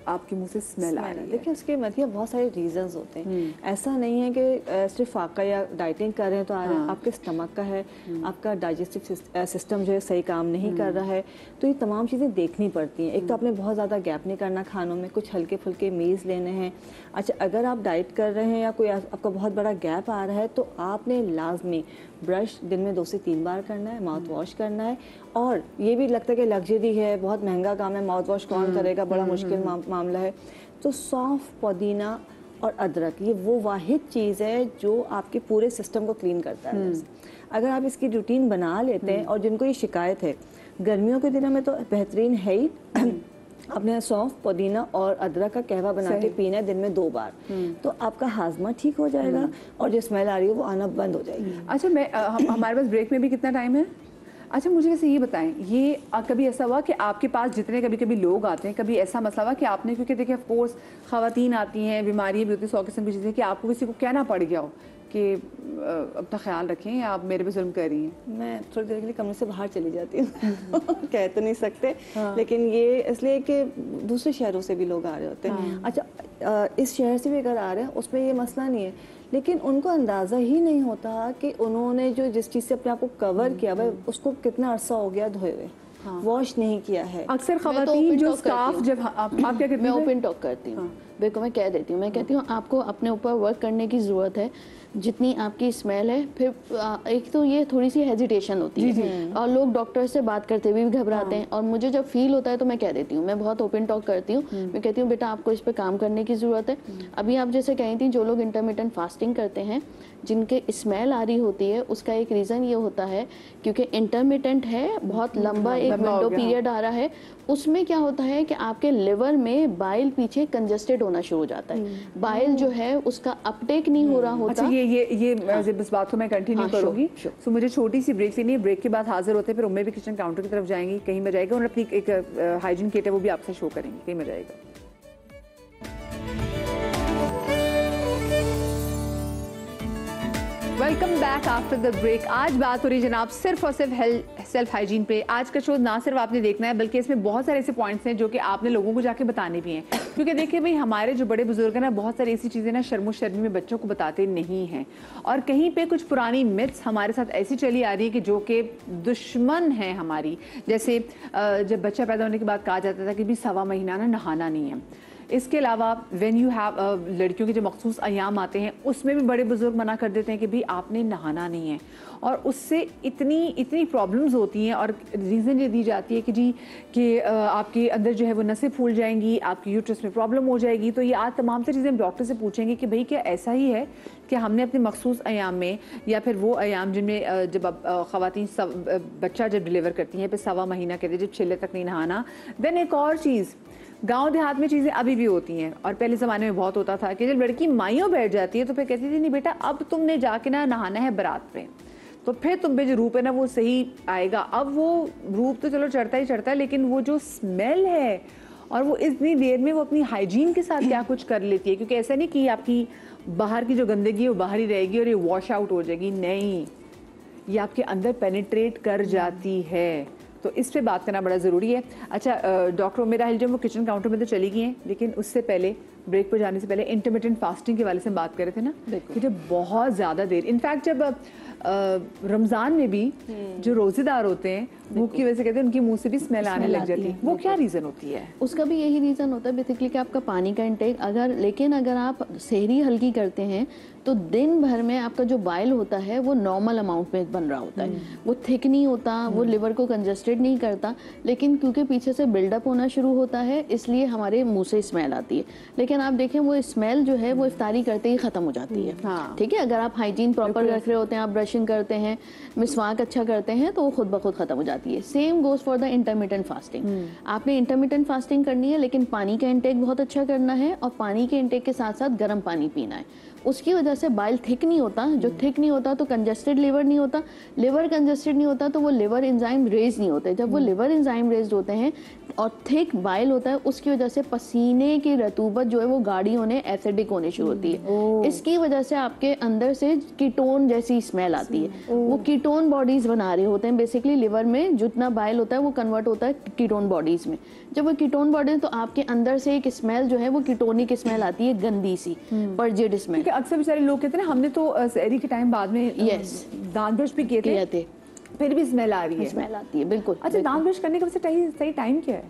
आपके मुंह से स्मेल आ रही है। देखिए उसके मतलब बहुत सारे रीजंस होते हैं, ऐसा नहीं है कि सिर्फ फाका या डाइटिंग कर रहे हैं तो आ रहा है, आपके स्टमक का है, आपका डाइजेस्टिव सिस्टम जो है सही काम नहीं कर रहा है, तो ये तमाम चीज़ें देखनी पड़ती हैं। एक तो आपने बहुत ज़्यादा गैप नहीं करना खानों में, कुछ हल्के फुल्के मील्स लेने हैं। अच्छा अगर आप डाइट कर रहे हैं या कोई आपका बहुत बड़ा गैप आ रहा है तो आपने लाजमी ब्रश दिन में 2 से 3 बार करना है, माउथ वॉश करना है। और ये भी लगता है कि लग्जरी है, बहुत महंगा काम है, माउथ वॉश कौन करेगा, बड़ा मुश्किल मामला है, तो सौंफ, पुदीना और अदरक ये वो वाहिद चीज़ है जो आपके पूरे सिस्टम को क्लीन करता है। अगर आप इसकी रूटीन बना लेते हैं, और जिनको ये शिकायत है गर्मियों के दिनों में तो बेहतरीन है ही अपने सौंफ, पुदीना और अदरक का कहवा बना के पीना है दिन में 2 बार, तो आपका हाजमा ठीक हो जाएगा और जो स्मेल आ रही है वो आना बंद हो जाएगी। अच्छा मैं हमारे पास ब्रेक में भी कितना टाइम है? अच्छा मुझे वैसे ये बताएं, ये कभी ऐसा हुआ कि आपके पास जितने कभी कभी लोग आते हैं, कभी ऐसा मसला हुआ कि आपने, क्योंकि देखिए ऑफ कोर्स खवातीन आती हैं, बीमारियाँ भी होती हैं, 100 किस्म की चीज़ें, कि आपको किसी को कहना पड़ गया हो कि अपना ख्याल रखें, आप मेरे पे जुल्म कर रही हैं? मैं थोड़ी देर के लिए कमरे से बाहर चली जाती हूँ कह तो नहीं सकते, लेकिन ये इसलिए कि दूसरे शहरों से भी लोग आ रहे होते हैं। अच्छा इस शहर से भी अगर आ रहे हैं उसमें ये मसला नहीं है, लेकिन उनको अंदाज़ा ही नहीं होता कि उन्होंने जो जिस चीज़ से अपने आप को कवर किया हुआ उसको कितना अरसा हो गया धोए हुए, वॉश नहीं किया है। अक्सर खवातीन जो स्कार्फ, जब आप क्या कहती हैं? मैं ओपन टॉक करती हूँ, बिल्कुल मैं कह देती हूँ, मैं कहती हूँ आपको अपने ऊपर वर्क करने की ज़रूरत है। जितनी आपकी स्मेल है, फिर एक तो ये थोड़ी सी हेजिटेशन होती है और लोग डॉक्टर से बात करते हुए भी घबराते हैं, और मुझे जब फील होता है तो मैं कह देती हूँ, मैं बहुत ओपन टॉक करती हूँ, मैं कहती हूँ बेटा आपको इस पे काम करने की ज़रूरत है। अभी आप जैसे कही थी, जो लोग इंटरमिटेंट फास्टिंग करते हैं जिनके स्मेल आ रही होती है, उसका एक रीज़न ये होता है क्योंकि इंटरमिटेंट है, बहुत लंबा एक विंडो पीरियड आ रहा है, उसमें क्या होता है कि आपके लिवर में बाइल पीछे कंजस्टेड होना शुरू हो जाता है, बाइल जो है उसका अपटेक नहीं हो रहा होता। अच्छा ये इस बात को मैं कंटिन्यू करूंगी। सो मुझे छोटी सी ब्रेक लेनी है, ब्रेक के बाद हाजिर होते हैं, फिर उम्मे भी किचन काउंटर की तरफ जाएंगी, कहीं में जाएगा और अपनी एक हाइजीन किट है वो भी आपसे शो करेंगे, कहीं में जाएगा। Welcome back after the break. आज बात हो रही जनाब सिर्फ और सिर्फ सेल्फ हाइजीन पे। आज का शो ना सिर्फ आपने देखना है बल्कि इसमें बहुत सारे ऐसे पॉइंट्स हैं जो कि आपने लोगों को जाके बताने भी हैं, क्योंकि देखिए भाई हमारे जो बड़े बुजुर्ग हैं ना, बहुत सारी ऐसी चीज़ें ना शर्मो शर्मी में बच्चों को बताते नहीं हैं, और कहीं पे कुछ पुरानी मिथ्स हमारे साथ ऐसी चली आ रही है कि जो कि दुश्मन है हमारी। जैसे जब बच्चा पैदा होने के बाद कहा जाता था कि भी 1.25 महीना ना नहाना नहीं है। इसके अलावा व्हेन यू हैव लड़कियों के जो मखसूस अयाम आते हैं उसमें भी बड़े बुजुर्ग मना कर देते हैं कि भाई आपने नहाना नहीं है, और उससे इतनी प्रॉब्लम्स होती हैं, और रीज़न ये दी जाती है कि जी कि आपके अंदर जो है वो नसें फूल जाएंगी, आपकी यूट्रस में प्रॉब्लम हो जाएगी। तो ये आज तमाम से चीज़ें हम डॉक्टर से पूछेंगे कि भाई क्या ऐसा ही है कि हमने अपने मखसूस अयाम में, या फिर वो अयाम जिनमें जब ख़वातीन बच्चा जब डिलीवर करती हैं फिर 1.25 महीना कहते हैं जब छिले तक नहीं नहाना। देन एक और चीज़, गांव देहात में चीज़ें अभी भी होती हैं, और पहले ज़माने में बहुत होता था कि जब लड़की माइयों बैठ जाती है तो फिर कहती थी नहीं बेटा अब तुमने जाके ना नहाना है बारात पे, तो फिर तुम पे जो रूप है ना वो सही आएगा। अब वो रूप तो चलो चढ़ता ही चढ़ता है, लेकिन वो जो स्मेल है और वो इतनी देर में वो अपनी हाइजीन के साथ क्या कुछ कर लेती है, क्योंकि ऐसा नहीं कि आपकी बाहर की जो गंदगी है वो बाहर ही रहेगी और ये वॉश आउट हो जाएगी, नहीं, ये आपके अंदर पेनिट्रेट कर जाती है। तो इस पे बात करना बड़ा ज़रूरी है। अच्छा डॉक्टर उम्मे राहिल जो वो किचन काउंटर में तो चली गई हैं, लेकिन उससे पहले ब्रेक पर जाने से पहले इंटरमिटेंट फास्टिंग के वाले से हम बात कर रहे थे ना, कि जब बहुत ज़्यादा देर, इनफैक्ट जब रमज़ान में भी जो रोज़ेदार होते हैं भूख की वजह से कहते हैं उनकी मुंह से भी स्मेल आने लग जाती है, वो क्या रीज़न होती है? उसका भी यही रीज़न होता है बेसिकली कि आपका पानी का इंटेक लेकिन अगर आप सेहरी हल्की करते हैं तो दिन भर में आपका जो बाइल होता है वो नॉर्मल अमाउंट में बन रहा होता है, वो थिक नहीं होता, वो लिवर को कंजस्टेड नहीं करता, लेकिन क्योंकि पीछे से बिल्डअप होना शुरू होता है इसलिए हमारे मुंह से स्मेल आती है। लेकिन आप देखें वो स्मेल जो है वो इफ्तारी करते ही ख़त्म हो जाती है। ठीक है, अगर आप हाइजीन प्रॉपर रख रहे होते हैं, आप ब्रशिंग करते हैं, मिसवाक अच्छा करते हैं, तो वो खुद ब खुद ख़त्म हो जाती है। Same goes for the intermittent fasting. आपने इंटरमिटेंट फास्टिंग करनी है लेकिन पानी का इंटेक बहुत अच्छा करना है और पानी के इंटेक के साथ साथ गर्म पानी पीना है। उसकी वजह से बाइल थिक नहीं होता, जो थिक नहीं होता तो कंजस्टेड लिवर नहीं होता, लिवर कंजस्टेड नहीं होता तो वो लिवर एंजाइम रेज नहीं होते। जब वो लिवर एंजाइम रेज होते हैं और थिक बाइल होता है उसकी वजह से पसीने की रतूबत जो है वो गाढ़ी होने, एसिडिक होने शुरू होती है। इसकी वजह से आपके अंदर से कीटोन जैसी स्मेल आती है। वो कीटोन बॉडीज बना रहे होते हैं बेसिकली, लिवर में जितना बाइल होता है वो कन्वर्ट होता है कीटोन बॉडीज में। जब वो कीटोन बॉडीज तो आपके अंदर से एक स्मेल जो है वो कीटोनिक स्मेल आती है, गंदी सी पर्जिड स्मेल। अक्सर बेचारे लोग कहते हैं ना, हमने तो सहरी के टाइम बाद में दांत ब्रश भी किए थे फिर भी स्मेल आ रही है, स्मेल आती है। बिल्कुल। अच्छा, दांत ब्रश करने का सही टाइम क्या है?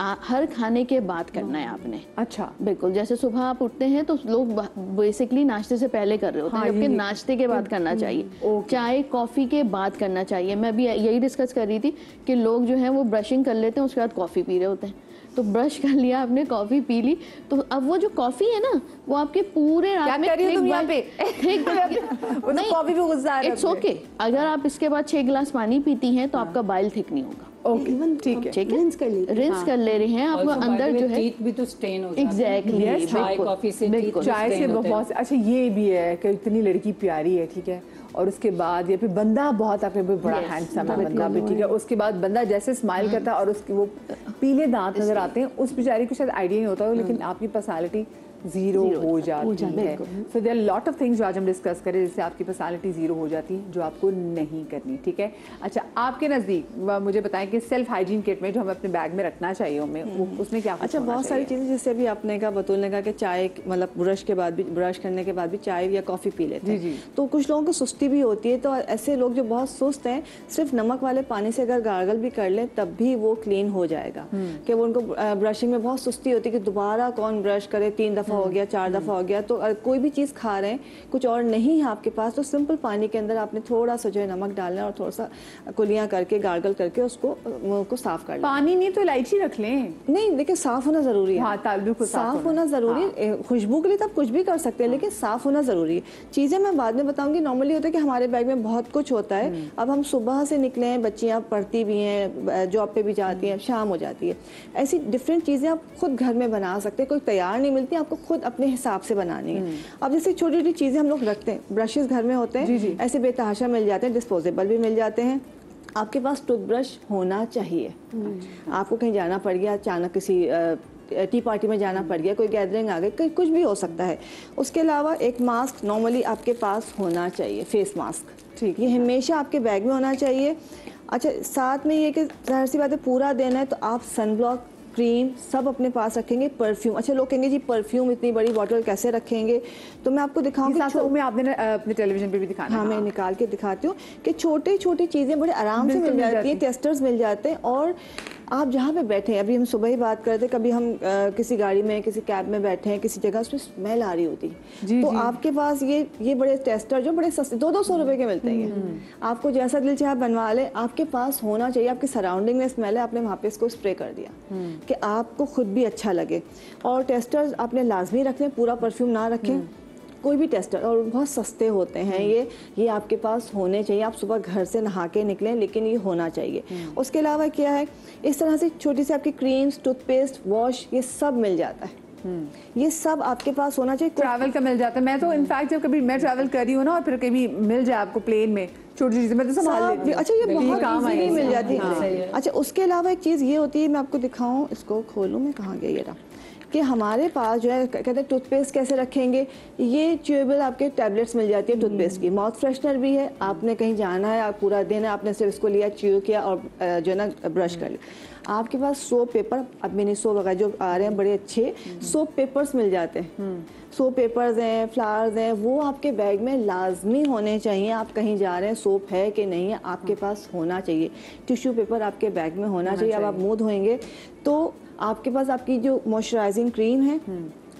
हर खाने के बाद करना है आपने। अच्छा, बिल्कुल। जैसे सुबह आप उठते हैं तो लोग बेसिकली नाश्ते से पहले कर रहे होते हैं, जबकि नाश्ते के बाद करना चाहिए। चाय कॉफी के बाद करना चाहिए। मैं भी यही डिस्कस कर रही थी कि लोग जो हैं वो ब्रशिंग कर लेते हैं उसके बाद कॉफी पी रहे होते हैं। तो ब्रश कर लिया आपने, कॉफी पी ली, तो अब वो जो कॉफी है ना वो आपके पूरे रात में कॉफी भी गुस्सा है। It's okay. अगर आप इसके बाद 6 गिलास पानी पीती हैं तो आपका बाइल थिक नहीं होगा। ओके, ठीक है। रिंस कर ले रहे हैं आप, अंदर जो है भी तो स्टेन हो जाता है। एग्जैक्टली। चाय कॉफी से चाय से बहुत। अच्छा, ये भी है कि इतनी लड़की प्यारी है, ठीक है, और उसके बाद या फिर बंदा बहुत आपके बड़ा हैंडसम है बंदा भी, ठीक है, उसके बाद बंदा जैसे स्माइल करता है और उसके वो पीले दांत नजर आते हैं, उस बेचारी को शायद आइडिया नहीं होता हो, लेकिन आपकी पर्सनालिटी जीरो हो जाती है। So there are lot of things जो आज हम डिस्कस करें जिससे आपकी पर्सनालिटी जीरो हो जाती है, जो आपको नहीं करनी, ठीक है। अच्छा, आपके नज़दीक मुझे बताएं कि सेल्फ हाइजीन किट में जो हमें अपने बैग में रखना चाहिए उसमें क्या? अच्छा, बहुत सारी चीज़ें, जैसे अभी आपने कहा, बतूल ने कहा कि चाय मतलब ब्रश करने के बाद भी चाय या कॉफ़ी पी लेते हैं, तो कुछ लोगों को सुस्ती भी होती है। तो ऐसे लोग जो बहुत सुस्त हैं सिर्फ नमक वाले पानी से अगर गार्गल भी कर लें तब भी वो क्लीन हो जाएगा। कि वो उनको ब्रशिंग में बहुत सुस्ती होती है कि दोबारा कौन ब्रश करे, 3 दफ़ा हो गया, 4 दफ़ा हो गया। तो कोई भी चीज़ खा रहे हैं, कुछ और नहीं है आपके पास, तो सिंपल पानी के अंदर आपने थोड़ा सा जो है नमक डालना और थोड़ा सा कुलियाँ करके गार्गल करके उसको मुंह को साफ कर लें। पानी नहीं तो इलायची रख लें। नहीं, देखिए साफ होना जरूरी है। साफ होना जरूरी है। खुशबू के लिए तो आप कुछ भी कर सकते हैं, लेकिन साफ होना जरूरी है। चीज़ें मैं बाद में बताऊंगी। नॉर्मली होता है कि हमारे बैग में बहुत कुछ होता है। अब हम सुबह से निकले हैं, बच्चियाँ पढ़ती भी हैं, जॉब पे भी जाती हैं, शाम हो जाती है, ऐसी डिफरेंट चीज़ें आप खुद घर में बना सकते हैं। कोई तैयार नहीं मिलती, आपको खुद अपने हिसाब से बनानी है। अब जैसे छोटी छोटी चीज़ें हम लोग रखते हैं, ब्रशेस घर में होते हैं, ऐसे बेतहाशा मिल जाते हैं, डिस्पोजेबल भी मिल जाते हैं। आपके पास टूथब्रश होना चाहिए। आपको कहीं जाना पड़ गया, अचानक किसी टी पार्टी में जाना पड़ गया, कोई गैदरिंग आ गई, कुछ भी हो सकता है। उसके अलावा एक मास्क नॉर्मली आपके पास होना चाहिए, फेस मास्क, ठीक, ये हमेशा आपके बैग में होना चाहिए। अच्छा, साथ में ये कि जाहिर सी बात है पूरा दिन है तो आप सनब्लॉक, क्रीम सब अपने पास रखेंगे। परफ्यूम, अच्छा लोग कहेंगे जी परफ्यूम इतनी बड़ी बॉटल कैसे रखेंगे, तो मैं आपको दिखाऊंगी। आपने अपने टेलीविजन पे भी दिखाना। हाँ, मैं निकाल के दिखाती हूँ कि छोटी छोटी चीज़ें बड़े आराम से मिल जाती हैं, टेस्टर्स मिल जाते हैं। और आप जहाँ पे बैठे हैं, अभी हम सुबह ही बात करते, कभी हम किसी गाड़ी में, किसी कैब में बैठे हैं, किसी जगह उसमें स्मेल आ रही होती है, तो आपके पास ये बड़े टेस्टर जो बड़े सस्ते 200-200 रुपए के मिलते हैं, आपको जैसा दिल चाहे बनवा ले, आपके पास होना चाहिए। आपकी सराउंडिंग में स्मेल है, आपने वहाँ पे इसको स्प्रे कर दिया कि आपको खुद भी अच्छा लगे। और टेस्टर्स आपने लाजमी रखने, पूरा परफ्यूम ना रखें, कोई भी टेस्टर, और बहुत सस्ते होते हैं ये आपके पास होने चाहिए। आप सुबह घर से नहा के निकलें, लेकिन ये होना चाहिए। उसके अलावा क्या है, इस तरह से छोटी सी आपकी क्रीम्स, टूथपेस्ट, वॉश, ये सब मिल जाता है। ये सब आपके पास होना चाहिए। ट्रैवल का मिल जाता है। मैं तो इनफैक्ट जब कभी मैं ट्रैवल कर रही हूँ ना और फिर कभी मिल जाए आपको प्लेन में छोटी चीजें, मैं तो संभाल लेती हूँ। अच्छा, ये बहुत इजीली मिल जाती है। अच्छा, उसके अलावा एक चीज़ ये होती है, मैं आपको दिखाऊँ, इसको खोलूँ, मैं कहाँ गया ये रहा, कि हमारे पास जो है कहते हैं टूथपेस्ट कैसे रखेंगे, ये च्यूएबल आपके टैबलेट्स मिल जाती है टूथपेस्ट की। माउथ फ्रेशनर भी है, आपने कहीं जाना है, आप पूरा दिन है, आपने सिर्फ इसको लिया, च्यू किया और जो है ना ब्रश कर लिया। आपके पास सोप पेपर, अब मिनी सोप वगैरह जो आ रहे हैं बड़े अच्छे सोप पेपर्स मिल जाते हैं। सोप पेपर्स हैं, फ्लावर्स हैं, वो आपके बैग में लाजमी होने चाहिए। आप कहीं जा रहे हैं, सोप है कि नहीं है आपके पास होना चाहिए। टिश्यू पेपर आपके बैग में होना चाहिए। अब आप मुंह धोएंगे तो आपके पास आपकी जो मॉइस्चराइजिंग क्रीम है,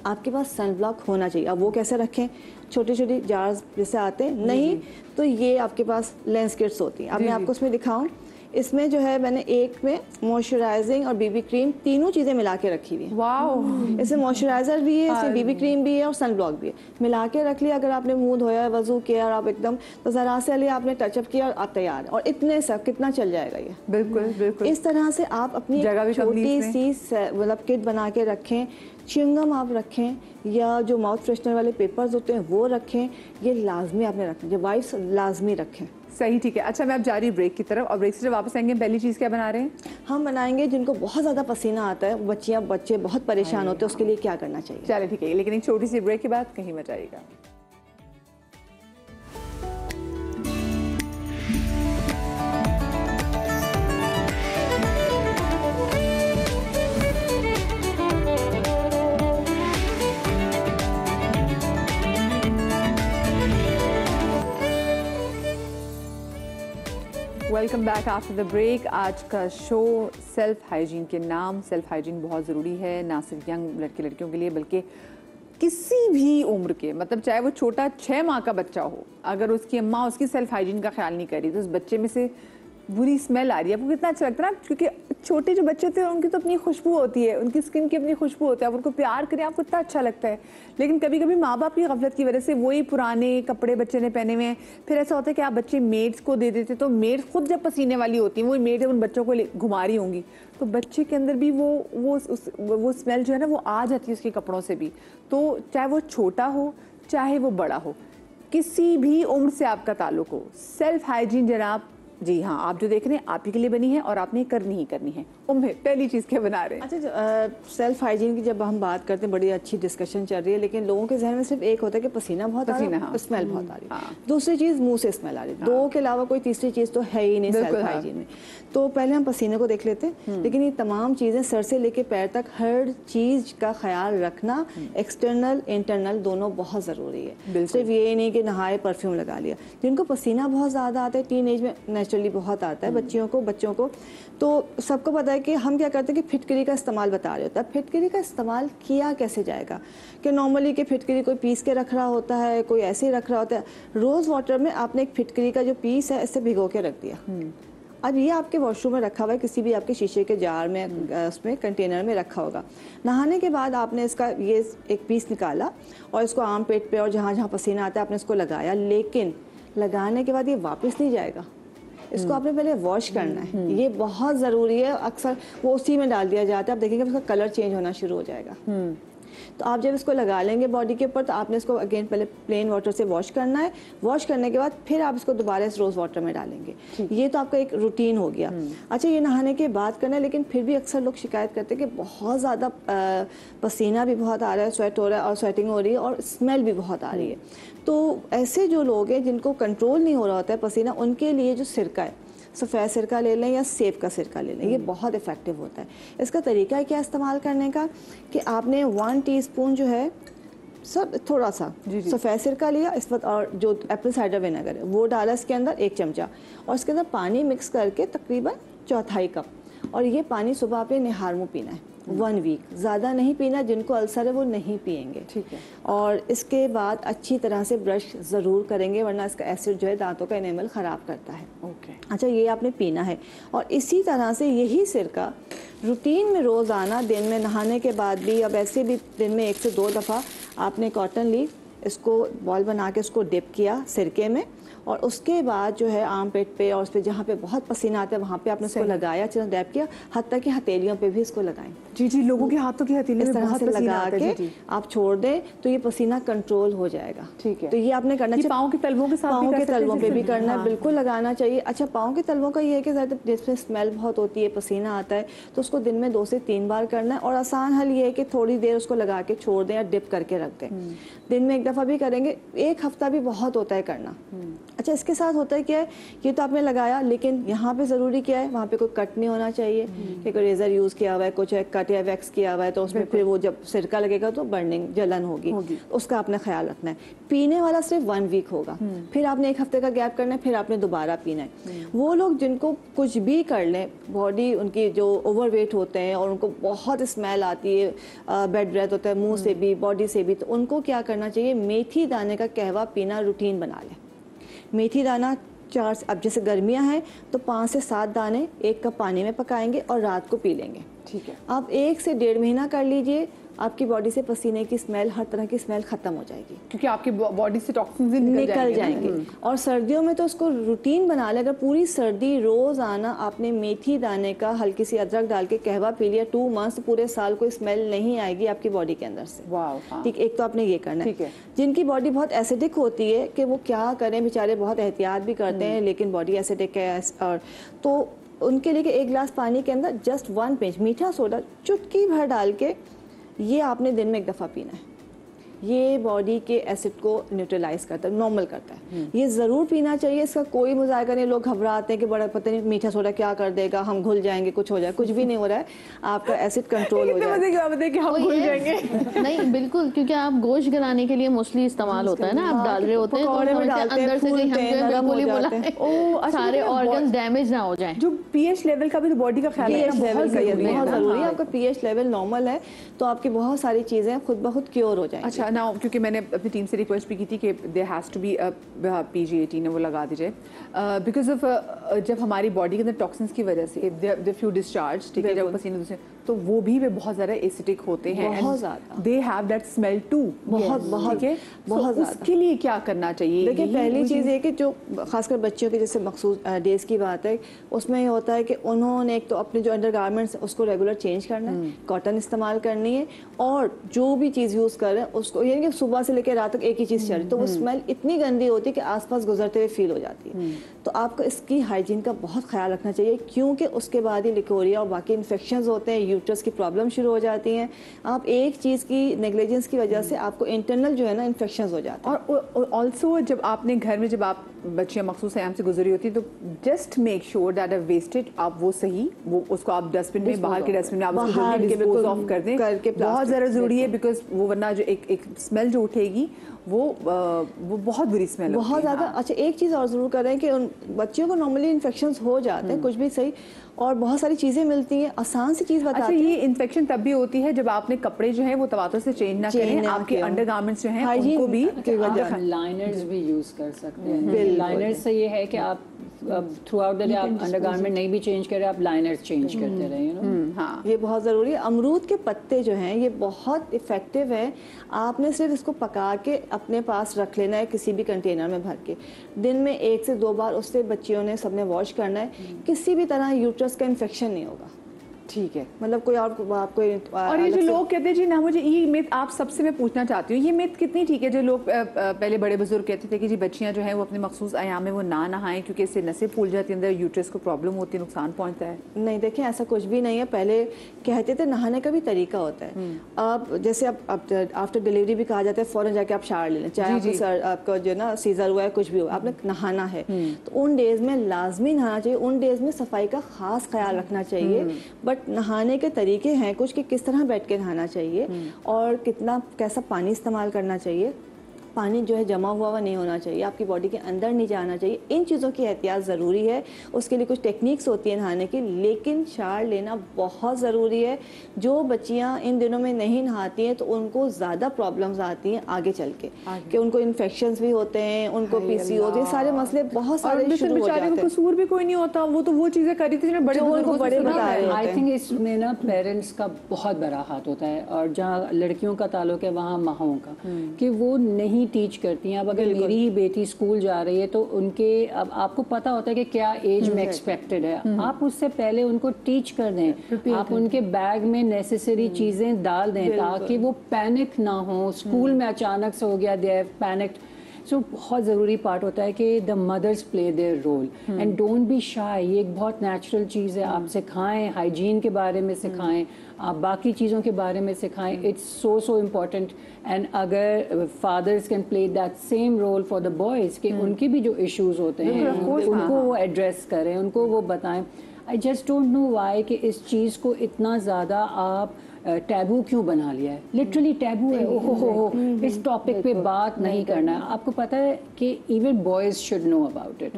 आपके पास सन ब्लॉक होना चाहिए। अब वो कैसे रखें, छोटे छोटे जार्स जैसे आते हैं, नहीं तो ये आपके पास लेंस किट्स होती हैं। अब मैं आपको उसमें दिखाऊं, इसमें जो है मैंने एक में मॉइस्चराइजिंग और बीबी क्रीम तीनों चीज़ें मिला के रखी हुई है। वाओ, इसमें मॉइस्चराइजर भी है, इसमें बीबी क्रीम भी है और सन ब्लॉक भी है, मिला के रख लिया। अगर आपने मुंह धोया, वजू किया और आप एकदम तो ज़रा से लिया, आपने टचअप किया और आप तैयार है। और इतने सब कितना चल जाएगा ये। बिल्कुल बिल्कुल। इस तरह से आप अपनी छोटी सी मतलब किट बना के रखें। च्युइंगम आप रखें या जो माउथ फ्रेशनर वाले पेपर्स होते हैं वो रखें, ये लाजमी आपने रखें, जो वाइप्स लाजमी रखें। सही, ठीक है। अच्छा, मैं अब जा रही ब्रेक की तरफ, और ब्रेक से जब वापस आएंगे पहली चीज़ क्या बना रहे हैं? हम बनाएंगे जिनको बहुत ज़्यादा पसीना आता है, बच्चे बहुत परेशान होते हैं, उसके लिए क्या करना चाहिए। चलिए ठीक है, लेकिन एक छोटी सी ब्रेक के बाद कहीं मत जाइएगा। Welcome back after the break. आज का शो सेल्फ हाइजीन के नाम। सेल्फ हाइजीन बहुत ज़रूरी है, ना सिर्फ यंग लड़के लड़कियों के लिए बल्कि किसी भी उम्र के, मतलब चाहे वो छोटा 6 माह का बच्चा हो, अगर उसकी अम्मा उसकी सेल्फ हाइजीन का ख्याल नहीं कर रही तो उस बच्चे में से बुरी स्मेल आ रही है। आपको कितना अच्छा लगता है ना, क्योंकि छोटे जो बच्चे होते हैं उनकी तो अपनी खुशबू होती है, उनकी स्किन की अपनी खुशबू होती है, आप उनको प्यार करें आपको इतना अच्छा लगता है। लेकिन कभी कभी माँ बाप की गफलत की वजह से वही पुराने कपड़े बच्चे ने पहने हुए हैं, फिर ऐसा होता है कि आप बच्चे मेड्स को दे देते, तो मेड्स खुद जब पसीने वाली होती हैं, वो मेड उन बच्चों को घुमा रही होंगी, तो बच्चे के अंदर भी वो स्मेल जो है ना वो आ जाती है उसके कपड़ों से भी। तो चाहे वो छोटा हो चाहे वो बड़ा हो, किसी भी उम्र से आपका ताल्लुक हो, सेल्फ हाइजीन जनाब, जी हाँ, आप जो देख रहे हैं आप ही के लिए बनी है और आपने करनी ही करनी है। पहली चीज़ क्या बना रहे हैं? अच्छा, सेल्फ हाइजीन की जब हम बात करते हैं बड़ी अच्छी डिस्कशन चल रही है, लेकिन लोगों के जहन में सिर्फ एक होता है कि पसीना बहुत आ रहा है, स्मेल बहुत आ रही है। दूसरी चीज़ मुंह से स्मेल आ रही है। दो के अलावा कोई तीसरी चीज़ तो है ही नहीं सेल्फ हाइजीन में। तो पहले हम पसीने को देख लेते हैं, लेकिन ये तमाम चीज़ें सर से लेके पैर तक हर चीज़ का ख्याल रखना, एक्सटर्नल इंटरनल दोनों बहुत ज़रूरी है। सिर्फ ये नहीं कि नहाए परफ्यूम लगा लिया। जिनको पसीना बहुत ज़्यादा आता है, टीन एज में नेचुरली बहुत आता है बच्चों को, तो सबको पता है कि हम क्या करते हैं कि फिटकरी का इस्तेमाल बता रहे होता है। फिटकरी का इस्तेमाल किया कैसे जाएगा कि नॉर्मली कि फिटकरी कोई पीस के रख रहा होता है, कोई ऐसे ही रख रहा होता है। रोज़ वाटर में आपने एक फिटकरी का जो पीस है इसे भिगो के रख दिया। अब ये आपके वॉशरूम में रखा हुआ है, किसी भी आपके शीशे के जार में, उसमें कंटेनर में रखा होगा। नहाने के बाद आपने इसका ये एक पीस निकाला और इसको आम पेट पे और जहाँ जहाँ पसीना आता है आपने इसको लगाया, लेकिन लगाने के बाद ये वापस नहीं जाएगा, इसको आपने पहले वॉश करना है। ये बहुत ज़रूरी है। अक्सर वो उसी में डाल दिया जाता है, आप देखेंगे उसका कलर चेंज होना शुरू हो जाएगा। तो आप जब इसको लगा लेंगे बॉडी के ऊपर, तो आपने इसको अगेन पहले प्लेन वाटर से वॉश करना है। वॉश करने के बाद फिर आप इसको दोबारा इस रोज़ वाटर में डालेंगे। ये तो आपका एक रूटीन हो गया। अच्छा, ये नहाने के बाद करना है, लेकिन फिर भी अक्सर लोग शिकायत करते हैं कि बहुत ज़्यादा पसीना भी बहुत आ रहा है, स्वेट हो रहा है और स्वेटिंग हो रही है और स्मेल भी बहुत आ रही है। तो ऐसे जो लोग हैं जिनको कंट्रोल नहीं हो रहा होता है पसीना, उनके लिए जो सिरका है, सफ़ेद सिरका ले लें या सेब का सिरका ले लें, ये बहुत इफ़ेक्टिव होता है। इसका तरीका है क्या इस्तेमाल करने का कि आपने 1 टीस्पून जो है सब थोड़ा सा सफ़ेद सिरका लिया इस वक्त, और जो एप्पल साइडर विनेगर है वो डाला इसके अंदर 1 चमचा, और इसके अंदर पानी मिक्स करके तकरीबन 1/4 कप, और ये पानी सुबह आपने निहार मुँह पीना है 1 वीक, ज़्यादा नहीं पीना। जिनको अल्सर है वो नहीं पिएंगे, ठीक है। और इसके बाद अच्छी तरह से ब्रश ज़रूर करेंगे, वरना इसका एसिड जो है दांतों का एनेमल ख़राब करता है। ओके, अच्छा, ये आपने पीना है। और इसी तरह से यही सिरका रूटीन में रोज़ाना दिन में नहाने के बाद भी, अब ऐसे भी दिन में 1 से 2 दफ़ा आपने कॉटन ली, इसको बॉल बना के उसको डिप किया सिरके में, और उसके बाद जो है आम पेट पे और उस पर जहाँ पे बहुत पसीना आता है वहाँ पे आपने इसको लगाया, अच्छे से डैप किया, हत्ता कि हथेलियों पे भी इसको लगाएं। जी, लोगों के हाथों की हथेलियों में बहुत पसीना आता है, के आप छोड़ दें तो ये पसीना कंट्रोल हो जाएगा। ठीक है, तो ये आपने करना चाहिए। पाँव के तलवों के साथ, पाँव के तलवों पे भी करना है, बिल्कुल लगाना चाहिए। अच्छा, पाँव के तलवों का ये है कि ज़्यादा जिसमें स्मेल बहुत होती है, पसीना आता है, तो उसको दिन में 2 से 3 बार करना है। और आसान हल ये है कि थोड़ी देर उसको लगा के छोड़ दें या डिप करके रख दें। दिन में 1 दफ़ा भी करेंगे, 1 हफ्ता भी बहुत होता है करना। अच्छा, इसके साथ होता है क्या है, ये तो आपने लगाया, लेकिन यहाँ पे ज़रूरी क्या है, वहाँ पे कोई कट नहीं होना चाहिए कि कोई रेज़र यूज़ किया हुआ है, कुछ है कट या वैक्स किया हुआ है, तो उसमें फिर वो जब सिरका लगेगा तो बर्निंग, जलन होगी। उसका आपने ख्याल रखना है। पीने वाला सिर्फ 1 वीक होगा, फिर आपने 1 हफ्ते का गैप करना है, फिर आपने दोबारा पीना है। वो लोग जिनको कुछ भी कर लें, बॉडी उनकी जो ओवरवेट होते हैं और उनको बहुत स्मेल आती है, बेड ब्रेथ होता है मुंह से भी, बॉडी से भी, तो उनको क्या करना चाहिए, मेथी दाने का कहवा पीना रूटीन बना लें। मेथी दाना 4, अब जैसे गर्मियां हैं तो 5 से 7 दाने 1 कप पानी में पकाएंगे और रात को पी लेंगे। ठीक है। आप 1 से 1.5 महीना कर लीजिए, आपकी बॉडी से पसीने की स्मेल, हर तरह की स्मेल खत्म हो जाएगी, क्योंकि आपकी बॉडी से टॉक्सिन्स निकल जाएंगे। और सर्दियों में तो उसको रूटीन बना ले। अगर पूरी सर्दी रोज आना आपने मेथी दाने का हल्की सी अदरक डाल के कहवा पी लिया 2 मंथ्स, पूरे साल कोई स्मेल नहीं आएगी आपकी बॉडी के अंदर से। वाह। ठीक, एक तो आपने ये करना है। जिनकी बॉडी बहुत एसिडिक होती है कि वो क्या करें, बेचारे बहुत एहतियात भी करते हैं लेकिन बॉडी एसिडिक है, और तो उनके लिए 1 गिलास पानी के अंदर जस्ट 1 पिंच मीठा सोडा चुटकी भर डाल के ये आपने दिन में 1 दफ़ा पीना है। ये बॉडी के एसिड को न्यूट्रलाइज करता है, नॉर्मल करता है। ये ज़रूर पीना चाहिए, इसका कोई मुजाहिरा नहीं। लोग घबराते हैं कि बड़ा पता नहीं मीठा सोडा क्या कर देगा, हम घुल जाएंगे, कुछ हो जाए, कुछ भी नहीं हो रहा है, आपका एसिड कंट्रोल हो जाए। हम घुल जाएंगे नहीं, बिल्कुल, क्योंकि आप गोश्त गलाने के लिए मोस्टली इस्तेमाल होता है ना, आप डाल रहे होते हैं तो अंदर से कहीं हम बिल्कुल ही बोला सारे ऑर्गन्स डैमेज ना हो जाए। जो पीएच लेवल का भी तो बॉडी का ख्याल रखना बहुत ज़रूरी है। आपका पीएच लेवल नॉर्मल है तो आपकी बहुत सारी चीज़ें खुद ब खुद क्योर हो जाएंगी। अच्छा ना, क्योंकि मैंने अपनी टीम से रिक्वेस्ट भी की थी कि there has to be PG-18 वो लगा दीजिए, बिकॉज ऑफ जब हमारी बॉडी के अंदर टॉक्सिन्स की वजह से द फ्यू डिस्चार्ज, ठीक है, जब पसीने दूसरे, तो वो भी वे बहुत ज़्यादा एसिडिक होते हैं, बहुत ज़्यादा, they have that smell too, बहुत बहुत उसके लिए क्या करना चाहिए? देखिए, पहली चीज़ ये कि जो खासकर बच्चियों के जैसे मखसूस डेज की बात है, उसमें ये होता है कि उन्होंने एक तो अपने जो अंडरगारमेंट्स उसको रेगुलर चेंज करना है, कॉटन इस्तेमाल करनी है, और जो भी चीज़ यूज़ कर रहे हैं उसको, यानी कि सुबह से लेकर रात तक एक ही चीज़ चल रही, तो वो स्मेल इतनी गंदी होती है कि आसपास गुजरते हुए फील हो जाती है। तो आपको इसकी हाइजीन का बहुत ख्याल रखना चाहिए, क्योंकि उसके बाद ही लिकोरिया और बाकी इन्फेक्शंस होते हैं, यूट्रस की प्रॉब्लम शुरू हो जाती हैं। आप एक चीज़ की नेग्लिजेंस की वजह से आपको इंटरनल जो है ना इन्फेक्शंस हो जाते हैं। और ऑल्सो जब आपने घर में, जब आप बच्चियाँ मखसूस आयाम से गुजरी होती है, तो just make sure that wastage आप वो सही, वो उसको आप डस्टबिन में, बाहर के डस्टबिन में आप उसको डिस्पोज ऑफ कर दें, बहुत ज़्यादा ज़रूरी है, बिकॉज वो वरना जो एक स्मेल जो उठेगी वो बहुत बुरी स्मेल, बहुत ज़्यादा। अच्छा, एक चीज़ और ज़रूर करें कि उन बच्चियों को नॉर्मली इन्फेक्शंस हो जाते हैं, कुछ भी सही, और बहुत सारी चीज़ें मिलती हैं, आसान सी चीज़ बताते हैं। ये इन्फेक्शन तब भी होती है जब आपने कपड़े जो हैं वो तवातर से चेंज ना करें, आपके अंडरगारमेंट्स जो हैं उनको भी लाइनर्स भी यूज़ कर सकते हैं। लाइनर्स से ये है कि आप थ्रू आउट द डे आप अंडरगारमेंट नहीं भी चेंज करें, आप लाइनर्स चेंज करते रहें, यू नो। हाँ, ये बहुत ज़रूरी है। अमरूद के पत्ते जो हैं ये बहुत इफ़ेक्टिव है। आपने सिर्फ इसको पका के अपने पास रख लेना है, किसी भी कंटेनर में भर के, दिन में 1 से 2 बार उससे बच्चियों ने सबने वॉश करना है, किसी भी तरह यूट्रस का इन्फेक्शन नहीं होगा। ठीक है, मतलब कोई आपको और ये जो लोग कहते हैं जी ना, मुझे ये मिथ आप सबसे मैं पूछना चाहती हूँ, ये मिथ कितनी ठीक है? जो लोग पहले बड़े बुजुर्ग कहते थे कि जी बच्चियाँ जो हैं वो अपने मखसूस आयाम में वो ना नहाएं क्योंकि इससे नसें फूल जाती हैं, अंदर यूट्रस को प्रॉब्लम होती है, नुकसान पहुँचता है। नहीं, देखें, ऐसा कुछ भी नहीं है। पहले कहते थे नहाने का भी तरीका होता है। अब जैसे अब आफ्टर डिलीवरी भी कहा जाता है फ़ौरन जाके आप शावर ले लें, चाहे आपका जो ना सीजर हुआ है, कुछ भी हो, आपने नहाना है तो उन डेज में लाजमी नहाना चाहिए। उन डेज में सफाई का खास ख्याल रखना चाहिए। बट नहाने के तरीके हैं कुछ कि किस तरह बैठ के नहाना चाहिए और कैसा पानी इस्तेमाल करना चाहिए। पानी जो है जमा हुआ नहीं होना चाहिए, आपकी बॉडी के अंदर नहीं जाना चाहिए। इन चीज़ों की एहतियात ज़रूरी है। उसके लिए कुछ टेक्निक्स होती हैं नहाने की, लेकिन शावर लेना बहुत ज़रूरी है। जो बच्चियां इन दिनों में नहीं नहाती हैं तो उनको ज़्यादा प्रॉब्लम्स आती हैं आगे चल के, कि उनको इन्फेक्शंस भी होते हैं, उनको PCOS, ये सारे मसले बहुत सारे शुरू हो जाते हैं। कसूर भी कोई नहीं होता, वो तो वो चीज़ें करी थी ना बड़े बता रहे। आई थिंक इसमें ना पेरेंट्स का बहुत बड़ा हाथ होता है, और जहाँ लड़कियों का ताल्लुक है वहाँ माओं का, कि वो नहीं टीच करती हैं। अब अगर मेरी ही बेटी स्कूल जा रही है तो उनके, अब आपको पता होता है कि क्या एज में एक्सपेक्टेड है, आप उससे पहले उनको टीच कर दें, आप उनके बैग में नेसेसरी चीज़ें डाल दें ताकि वो पैनिक ना हो। स्कूल में अचानक से हो गया, दे हैव पैनिक्ड। सो बहुत ज़रूरी पार्ट होता है कि the mothers play their role and don't be shy. ये एक बहुत नेचुरल चीज़ है। आप सिखाएं, हाइजीन के बारे में सिखाएं, आप बाकी चीज़ों के बारे में सिखाएं. It's so important. एंड अगर fathers can play that same role for the boys कि उनके भी जो इश्यूज होते हैं उनको वो एड्रेस करें, उनको वो बताएं. I just don't know why कि इस चीज़ को इतना ज़्यादा आप टैबू क्यों बना लिया है. लिटरली टैबू है. ओहो इस टॉपिक पे बात नहीं करना है. आपको पता है कि even boys should know about it,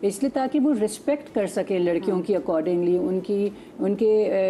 इसलिए ताकि वो रिस्पेक्ट कर सके लड़कियों की अकॉर्डिंगली, उनके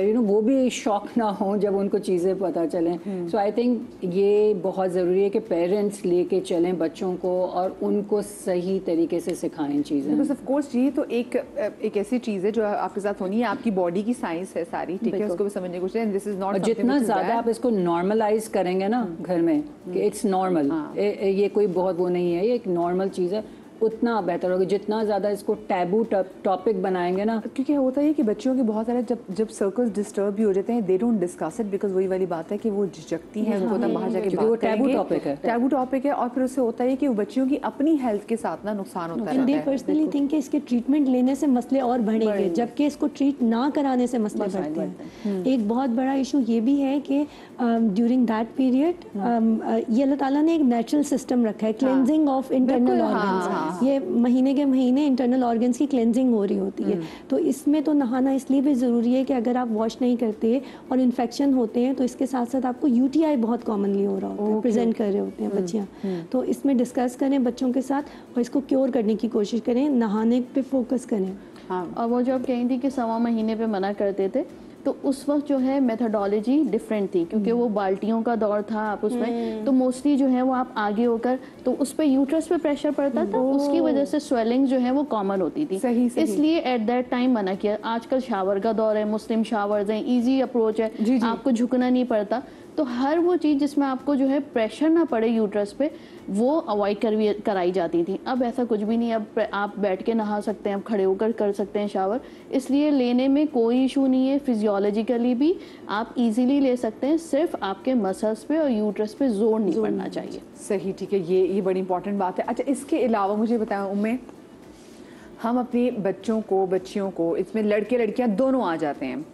यू नो वो भी शॉक ना हो जब उनको चीज़ें पता चलें. सो आई थिंक ये बहुत ज़रूरी है कि पेरेंट्स लेके चलें बच्चों को और उनको सही तरीके से सिखाएं चीज़ें. बिकॉज ऑफ कोर्स ये तो एक ऐसी चीज़ है जो आपके साथ होनी है. आपकी बॉडी की साइंस है सारी, ठीक है, उसको भी समझने की कोशिश. दिस इज नॉट जितना ज़्यादा आप इसको नॉर्मलाइज करेंगे ना घर में कि इट्स नॉर्मल, ये कोई बहुत वो नहीं है, ये एक नॉर्मल चीज़ है, उतना बेहतर होगा. जितना ज़्यादा इसको टैबू टॉपिक बनाएंगे ना, क्योंकि होता है कि बच्चियों के बहुत सारे जब सर्कल्स डिस्टर्ब भी हो जाते हैं, they don't discuss it because वही वाली बात है कि वो झिझकती हैं, उनको बाहर जाके बात वो टैबू टॉपिक है. और फिर उससे होता है कि वो बच्चियों की अपनी हेल्थ के साथ ना नुकसान होता है. दे पर्सनली थिंक कि इसके ट्रीटमेंट लेने से मसले और बढ़ेंगे, जबकि इसको ट्रीट ना कराने से मसले बढ़ते हैं. एक बहुत बड़ा इशू ये भी है कि ड्यूरिंग दैट पीरियड ये अल्लाह ताला ने एक नेचुरल सिस्टम रखा है, क्लेंजिंग ऑफ इंटरनल ऑर्गन्स. ये महीने के महीने इंटरनल ऑर्गन्स की क्लेंजिंग हो रही होती है. तो इसमें तो नहाना इसलिए भी ज़रूरी है कि अगर आप वॉश नहीं करते और इन्फेक्शन होते हैं तो इसके साथ साथ आपको UTI बहुत कॉमनली हो रहा होता है, प्रेजेंट कर रहे होते हैं बच्चियाँ. तो इसमें डिस्कस करें बच्चों के साथ और इसको क्योर करने की कोशिश करें, नहाने पे फोकस करें. और वो जो आप कही थी कि 1.25 महीने पे मना करते थे, तो उस वक्त जो है मेथोडोलॉजी डिफरेंट थी, क्योंकि वो बाल्टियों का दौर था. आप उसमें तो मोस्टली जो है वो आप आगे होकर तो उस पे यूट्रस पे प्रेशर पड़ता था, उसकी वजह से स्वेलिंग जो है वो कॉमन होती थी. सही. इसलिए एट दैट टाइम मना किया. आजकल शावर का दौर है, मुस्लिम शावर्स हैं, इजी अप्रोच है, आपको झुकना नहीं पड़ता. तो हर वो चीज़ जिसमें आपको जो है प्रेशर ना पड़े यूट्रस पे, वो अवॉइड कराई जाती थी. अब ऐसा कुछ भी नहीं. अब आप बैठ के नहा सकते हैं, आप खड़े होकर कर सकते हैं शावर. इसलिए लेने में कोई इशू नहीं है. फिजियोलॉजिकली भी आप इजीली ले सकते हैं. सिर्फ आपके मसल्स पे और यूट्रस पे जोर नहीं पड़ना चाहिए. सही, ठीक है. ये बड़ी इंपॉर्टेंट बात है. अच्छा, इसके अलावा मुझे बताएं उम्मे, हम अपने बच्चों को बच्चियों को, इसमें लड़के लड़कियां दोनों आ जाते हैं,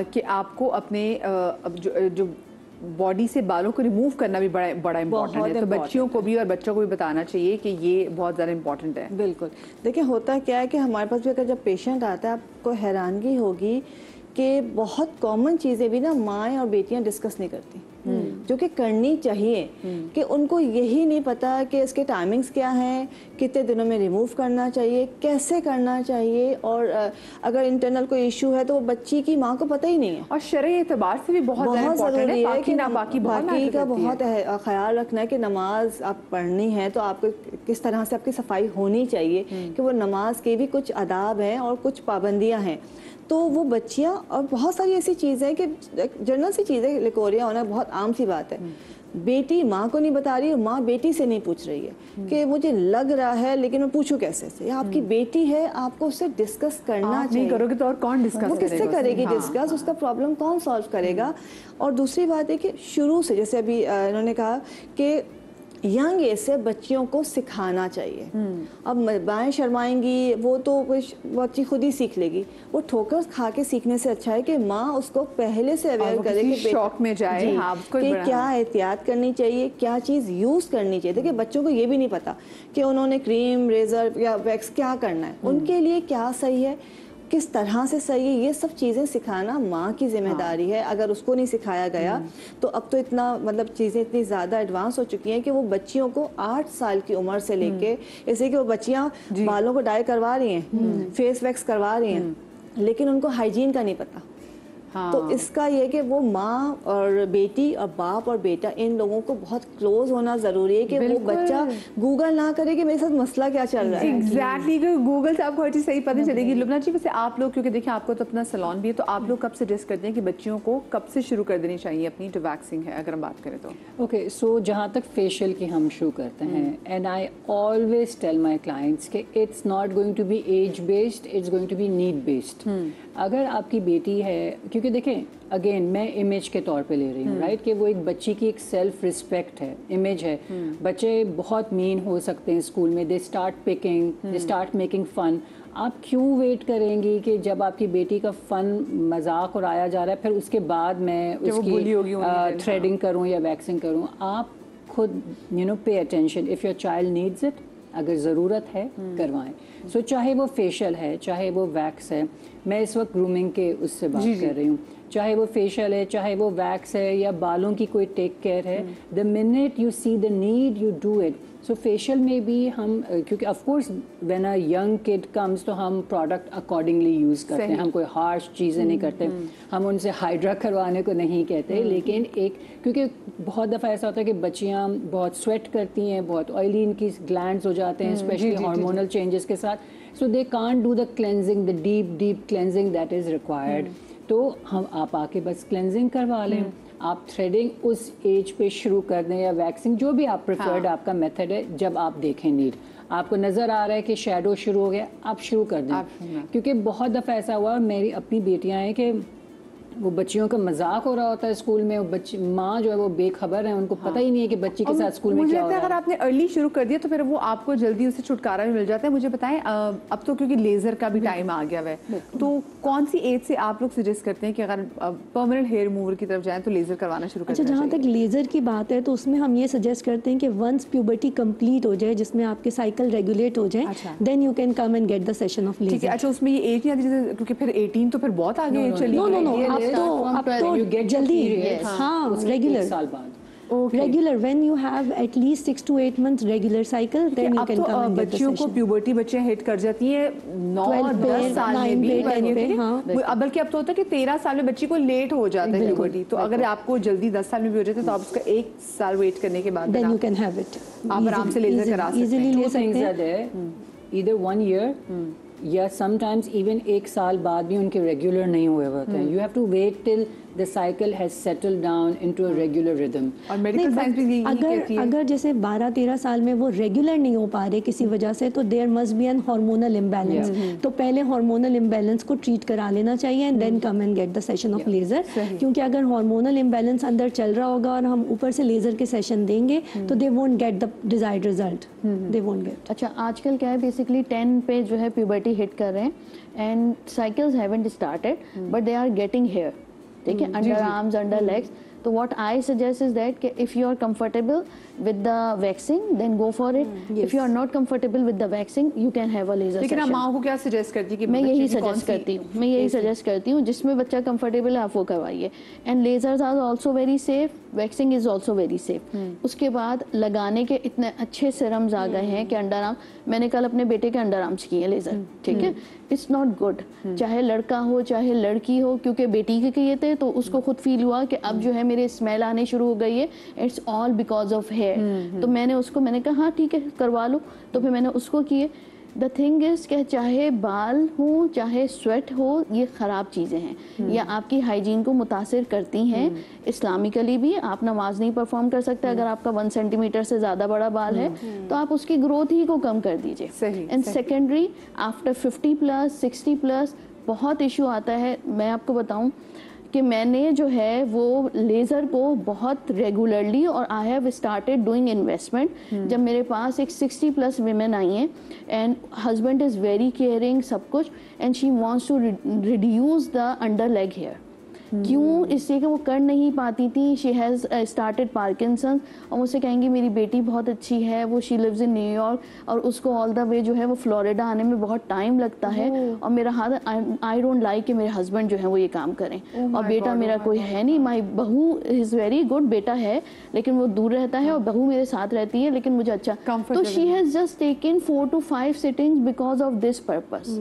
कि आपको अपने जो बॉडी से बालों को रिमूव करना भी बड़ा इम्पोर्टेंट है. तो बच्चियों को भी और बच्चों को भी बताना चाहिए कि ये बहुत ज़्यादा इम्पोर्टेंट है. बिल्कुल. देखिए होता क्या है कि हमारे पास भी अगर जब पेशेंट आता है, आपको हैरानगी होगी कि बहुत कॉमन चीज़ें भी ना माएँ और बेटियां डिस्कस नहीं करती, जो कि करनी चाहिए. कि उनको यही नहीं पता कि इसके टाइमिंग्स क्या हैं, कितने दिनों में रिमूव करना चाहिए, कैसे करना चाहिए, और अगर इंटरनल कोई इशू है तो वो बच्ची की माँ को पता ही नहीं है. और शरई एतबार से भी बहुत ज़रूरी है कि बाकी का बहुत ख्याल रखना है कि नमाज आप पढ़नी है तो आपको किस तरह से आपकी सफाई होनी चाहिए, कि वो नमाज के भी कुछ आदाब हैं और कुछ पाबंदियाँ हैं. तो वो बच्चियाँ और बहुत सारी ऐसी चीज़ें कि जनरल सी चीज़ें, लिकोरिया होना बहुत आम सी बात है. बेटी माँ को नहीं बता रही है, माँ बेटी से नहीं पूछ रही है कि मुझे लग रहा है लेकिन मैं पूछूं कैसे से. आपकी बेटी है, आपको उससे डिस्कस करना चाहिए. नहीं करोगे तो और कौन डिस्कस करेगा? वो किससे करेगी डिस्कस? उसका प्रॉब्लम कौन सॉल्व करेगा? और दूसरी बात है कि शुरू से, जैसे अभी इन्होंने कहा कि यंग एज से बच्चियों को सिखाना चाहिए. अब बाएं शर्माएंगी वो तो बच्ची खुद ही सीख लेगी. वो ठोकर खा के सीखने से अच्छा है कि माँ उसको पहले से अवेयर करे कि शौक में जाए, कि क्या एहतियात करनी चाहिए, क्या चीज़ यूज़ करनी चाहिए. देखिए बच्चों को ये भी नहीं पता कि उन्होंने क्रीम, रेजर या वैक्स क्या करना है, उनके लिए क्या सही है, किस तरह से सही है. ये सब चीज़ें सिखाना माँ की जिम्मेदारी है. अगर उसको नहीं सिखाया गया तो अब तो इतना मतलब चीज़ें इतनी ज़्यादा एडवांस हो चुकी हैं कि वो बच्चियों को 8 साल की उम्र से लेके, जैसे कि वो बच्चियाँ बालों को डाई करवा रही हैं, फेस वैक्स करवा रही हैं, लेकिन उनको हाइजीन का नहीं पता. तो इसका ये कि वो माँ और बेटी और बाप और बेटा, इन लोगों को बहुत क्लोज होना ज़रूरी है कि वो बच्चा गूगल ना करे कि मेरे साथ मसला क्या चल रहा है. एग्जैक्टली, गूगल से आपको हर चीज़ सही पता चलेगी. लुबना जी, वैसे आप लोग, क्योंकि देखिए आपको तो अपना सैलून भी है, तो आप लोग कब सजेस्ट करते हैं कि बच्चियों को कब से शुरू कर देनी चाहिए अपनी जो वैक्सिंग है, अगर हम बात करें तो? ओके, सो जहाँ तक फेशियल की हम शुरू करते हैं, and I always tell my clients कि it's not going to be age based, it's going to be need based. अगर आपकी बेटी है, क्योंकि देखें अगेन मैं इमेज के तौर पे ले रही हूँ, राइट, कि वो एक बच्ची की एक सेल्फ रिस्पेक्ट है, इमेज है. बच्चे बहुत मीन हो सकते हैं स्कूल में, they start picking, they start making fun. आप क्यों वेट करेंगी कि जब आपकी बेटी का फन मजाक और आया जा रहा है फिर उसके बाद मैं उसकी थ्रेडिंग करूं या वैक्सिंग करूं? आप खुद pay attention, if your child needs it, अगर ज़रूरत है करवाएं। सो चाहे वो फेशियल है, चाहे वो वैक्स है, मैं इस वक्त ग्रूमिंग के उससे बात कर रही हूँ, चाहे वो फेशियल है, चाहे वो वैक्स है या बालों की कोई टेक केयर है, the minute you see the need you do it. So facial में भी हम, क्योंकि of course when a young kid comes तो हम प्रोडक्ट अकॉर्डिंगली यूज़ करते हैं, हम कोई हार्श चीज़ें नहीं करते, हम उनसे हाइड्रा करवाने को नहीं कहते, लेकिन एक, क्योंकि बहुत दफ़ा ऐसा होता है कि बच्चियाँ बहुत स्वेट करती हैं, बहुत ऑयली इनकी ग्लैंड्स हो जाते हैं, स्पेशली हार्मोनल चेंजेस के साथ, so they can't do the cleansing, the deep cleansing that is required. तो हम आप आके बस क्लेंजिंग करवा लें, आप थ्रेडिंग उस एज पे शुरू कर दें या वैक्सिंग, जो भी आप प्रेफर्ड आपका मेथड है। जब आप देखें नीड, आपको नज़र आ रहा है कि शैडो शुरू हो गया, आप शुरू कर दें। क्योंकि बहुत दफ़ा ऐसा हुआ, मेरी अपनी बेटियां हैं कि वो बच्चियों का मजाक हो रहा होता है स्कूल में, वो बच्ची माँ जो है वो बेखबर है, उनको पता ही नहीं है कि बच्ची के साथ स्कूल में क्या हो रहा है। अगर आपने अर्ली शुरू कर दिया तो फिर वो आपको जल्दी उससे छुटकारा भी मिल जाता है। मुझे बताएं, अब तो क्योंकि लेजर का भी टाइम आ गया है, तो कौन सी एज से आप लोग सजेस्ट करते हैं कि अगर परमानेंट हेयर रिमूवर की तरफ जाएं तो लेजर करवाना शुरू करें? अच्छा, जहाँ तक लेजर की बात है तो उसमें हम ये सजेस्ट करते हैं कि वंस प्यूबर्टी कंप्लीट हो जाए, जिसमें आपके साइकिल रेगुलेट हो जाए, then you can come and get the session of laser. अच्छा, उसमें ये एज नहीं आती क्योंकि फिर 18 तो फिर बहुत आगे चली। नो, जल्दी, हाँ, रेगुलर साल बाद, regular when you have at least 6 to 8 months regular cycle, then you can come and get the session. बच्चियों को प्यूबर्टी बच्चियां हिट कर जाती हैं 9-10 साल में भी, बल्कि अब तो होता है कि 13 साल में बच्ची को लेट हो जाता है प्यूबर्टी, तो अगर आपको जल्दी 10 साल में भी हो जाता है तो आप उसका 1 साल वेट करने के बाद then you can have it, आप आराम से लेजर करा सकते हैं। ले सकते हैं, either 1 year या समटाइम्स इवन 1 साल बाद भी उनके रेगुलर नहीं हुए होते हैं। You have to wait till the cycle has settled down into a regular rhythm. और मेडिकल साइंस भी यही कहती है, अगर जैसे 12-13 साल में वो रेगुलर नहीं हो पा रहे किसी वजह से, तो there must be an hormonal imbalance. तो पहले हार्मोनल इम्बैलेंस को ट्रीट करा लेना चाहिए and then come and get the session of laser. क्योंकि अगर हार्मोनल इम्बैलेंस अंदर चल रहा होगा और हम ऊपर से लेजर के सेशन देंगे तो they won't get the desired result, they won't get. अच्छा, आजकल क्या है, बेसिकली 10 पे जो है प्यूबर्टी हिट कर रहे हैं and cycles haven't started but they are getting hair, ठीक है, अंडर आर्म्स, अंडर लेग्स। तो what I suggest is that कि if you are comfortable with the waxing then go for it, if you are not comfortable with the waxing you can have a laser. लेकिन आप माँ को क्या suggest करती है कि मैं यही सजेस्ट करती हूँ, जिसमें बच्चा कंफर्टेबल है आप वो करवाइए। And lasers are also very safe, waxing is also very safe. उसके बाद लगाने के इतने अच्छे सिरम्स आ गए हैं कि अंडर आर्म, मैंने कल अपने बेटे के अंडर आर्म्स किए लेजर, ठीक है, इट्स नॉट गुड, चाहे लड़का हो चाहे लड़की हो, क्योंकि बेटी के किए थे तो उसको खुद फील हुआ कि अब जो है मेरे स्मेल आने शुरू हो गई है, it's all because of hair. तो मैंने कहा हाँ ठीक है करवा लो, तो फिर मैंने उसको किए। द थिंग इज कि चाहे बाल हो चाहे स्वेट हो, ये ख़राब चीज़ें हैं, या आपकी हाइजीन को मुतासिर करती हैं। इस्लामिकली भी आप नमाज नहीं परफॉर्म कर सकते अगर आपका 1 सेंटीमीटर से ज़्यादा बड़ा बाल है, तो आप उसकी ग्रोथ ही को कम कर दीजिए। एंड सेकेंडरी, आफ्टर 50+, 60+ बहुत इशू आता है। मैं आपको बताऊं कि मैंने जो है वो लेज़र को बहुत रेगुलरली, और I have started doing investment जब मेरे पास एक 60+ विमेन आई हैं and husband is very caring सब कुछ, and she wants to reduce the under leg hair. क्यों? इसलिए कि वो कर नहीं पाती थी। शी हैज़ स्टार्टेड पार्किंसन, और मुझसे कहेंगी मेरी बेटी बहुत अच्छी है, वो शी लिव्स इन न्यूयॉर्क और उसको ऑल द वे जो है वो फ्लोरिडा आने में बहुत टाइम लगता है, और मेरा हाथ, आई डोंट लाइक कि मेरे हस्बैंड जो है वो ये काम करें। और बेटा मेरा कोई है नहीं, माई बहू इज़ वेरी गुड, बेटा है लेकिन वो दूर रहता है और बहू मेरे साथ रहती है, लेकिन मुझे अच्छा, तो she has just taken 4 to 5 sittings because of this purpose.